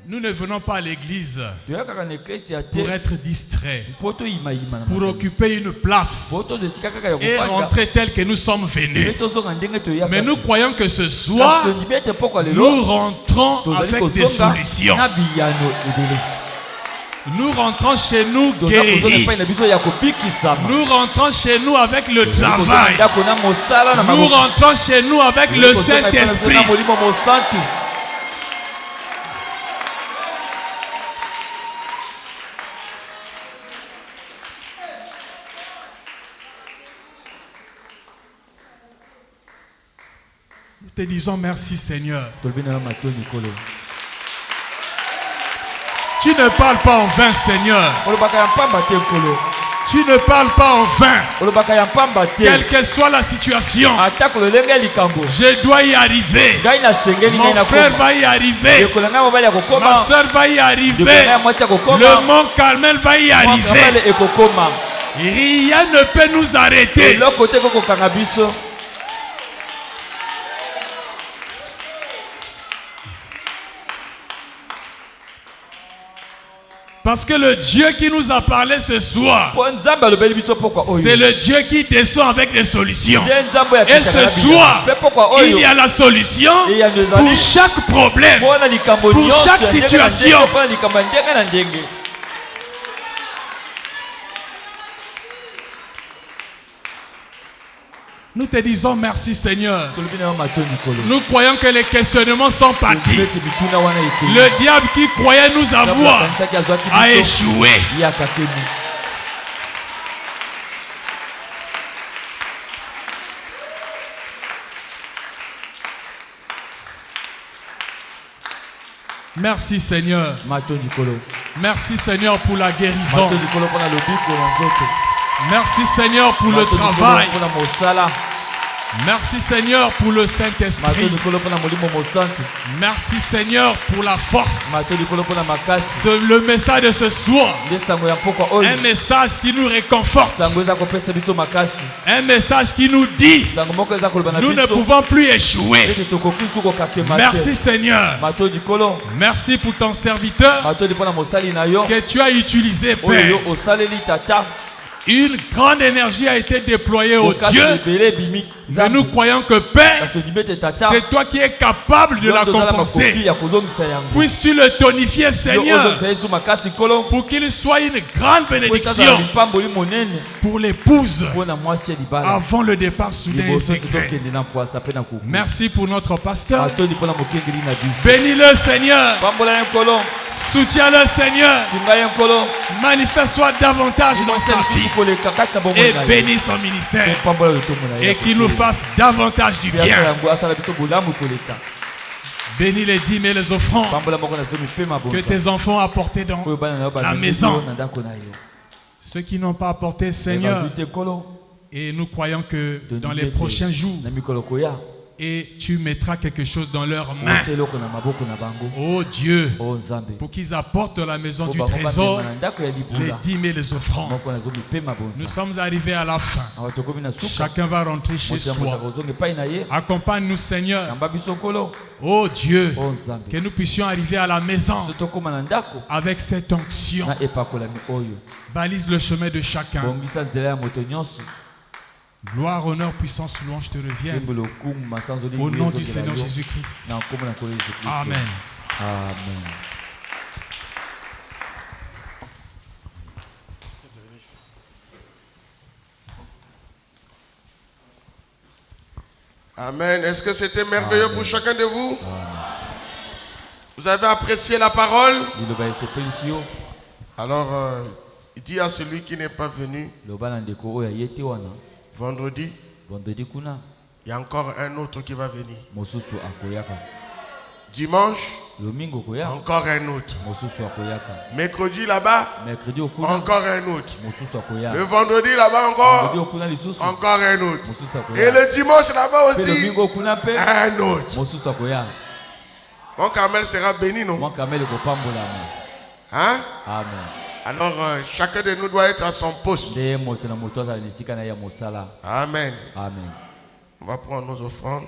Nous ne venons pas à l'église pour être distraits, pour occuper une place et rentrer tel que nous sommes venus. Mais nous croyons que ce soir, nous rentrons avec des solutions. Nous rentrons chez nous guéris. Nous rentrons chez nous avec le travail. Nous rentrons chez nous avec le Saint-Esprit. Nous te disons merci, Seigneur. Tu ne parles pas en vain, Seigneur. Tu ne parles pas en vain. Quelle que soit la situation, je dois y arriver. Mon frère va y arriver. Ma soeur va y arriver. Le mont Carmel va y arriver. Rien ne peut nous arrêter. Parce que le Dieu qui nous a parlé ce soir, c'est le Dieu qui descend avec les solutions. Et ce soir, il y a la solution pour chaque problème, pour chaque situation. Nous te disons merci, Seigneur. Nous croyons que les questionnements sont partis. Le diable qui croyait nous avoir a échoué. Merci, Seigneur. Merci, Seigneur, pour la guérison. Merci, Seigneur, pour le travail. Merci, Seigneur, pour le Saint-Esprit. Merci, Seigneur, pour la force. Le message de ce soir, un message qui nous réconforte, un message qui nous dit nous ne pouvons plus échouer. Merci, Seigneur. Merci pour ton serviteur que tu as utilisé, Père. Une grande énergie a été déployée au Dieu. Mais nous croyons que Père, c'est toi qui es capable de la compenser. Puisses-tu le tonifier, Seigneur, pour qu'il soit une grande bénédiction pour l'épouse avant le départ soudain et secret. Merci pour notre pasteur. Bénis-le, Seigneur. Soutiens-le, Seigneur. Manifeste-toi davantage dans sa vie et bénis son ministère et qu'il nous fasse davantage du bien. Bénis les dîmes et les offrandes que tes enfants ont apportés dans la maison. Ceux qui n'ont pas apporté, Seigneur, et nous croyons que dans les prochains jours, et tu mettras quelque chose dans leurs mains. Oh Dieu, pour qu'ils apportent de la maison du trésor les dîmes et les offrandes. Nous sommes arrivés à la fin. Chacun va rentrer chez soi. Accompagne-nous, Seigneur. Oh Dieu, que nous puissions arriver à la maison avec cette onction. Balise le chemin de chacun. Gloire, honneur, puissance, louange te reviennent. Au nom du Seigneur Jésus-Christ. Amen. Amen. Amen. Est-ce que c'était merveilleux pour chacun de vous? Vous avez apprécié la parole? Alors, il dit à celui qui n'est pas venu, vendredi, il y a encore un autre qui va venir. Dimanche, encore un autre. Mercredi là-bas, encore un autre. Le vendredi là-bas encore un autre. Et le dimanche là-bas aussi, un autre. Mon Carmel sera béni, non? Hein? Amen. Alors, chacun de nous doit être à son poste. Amen. Amen. On va prendre nos offrandes.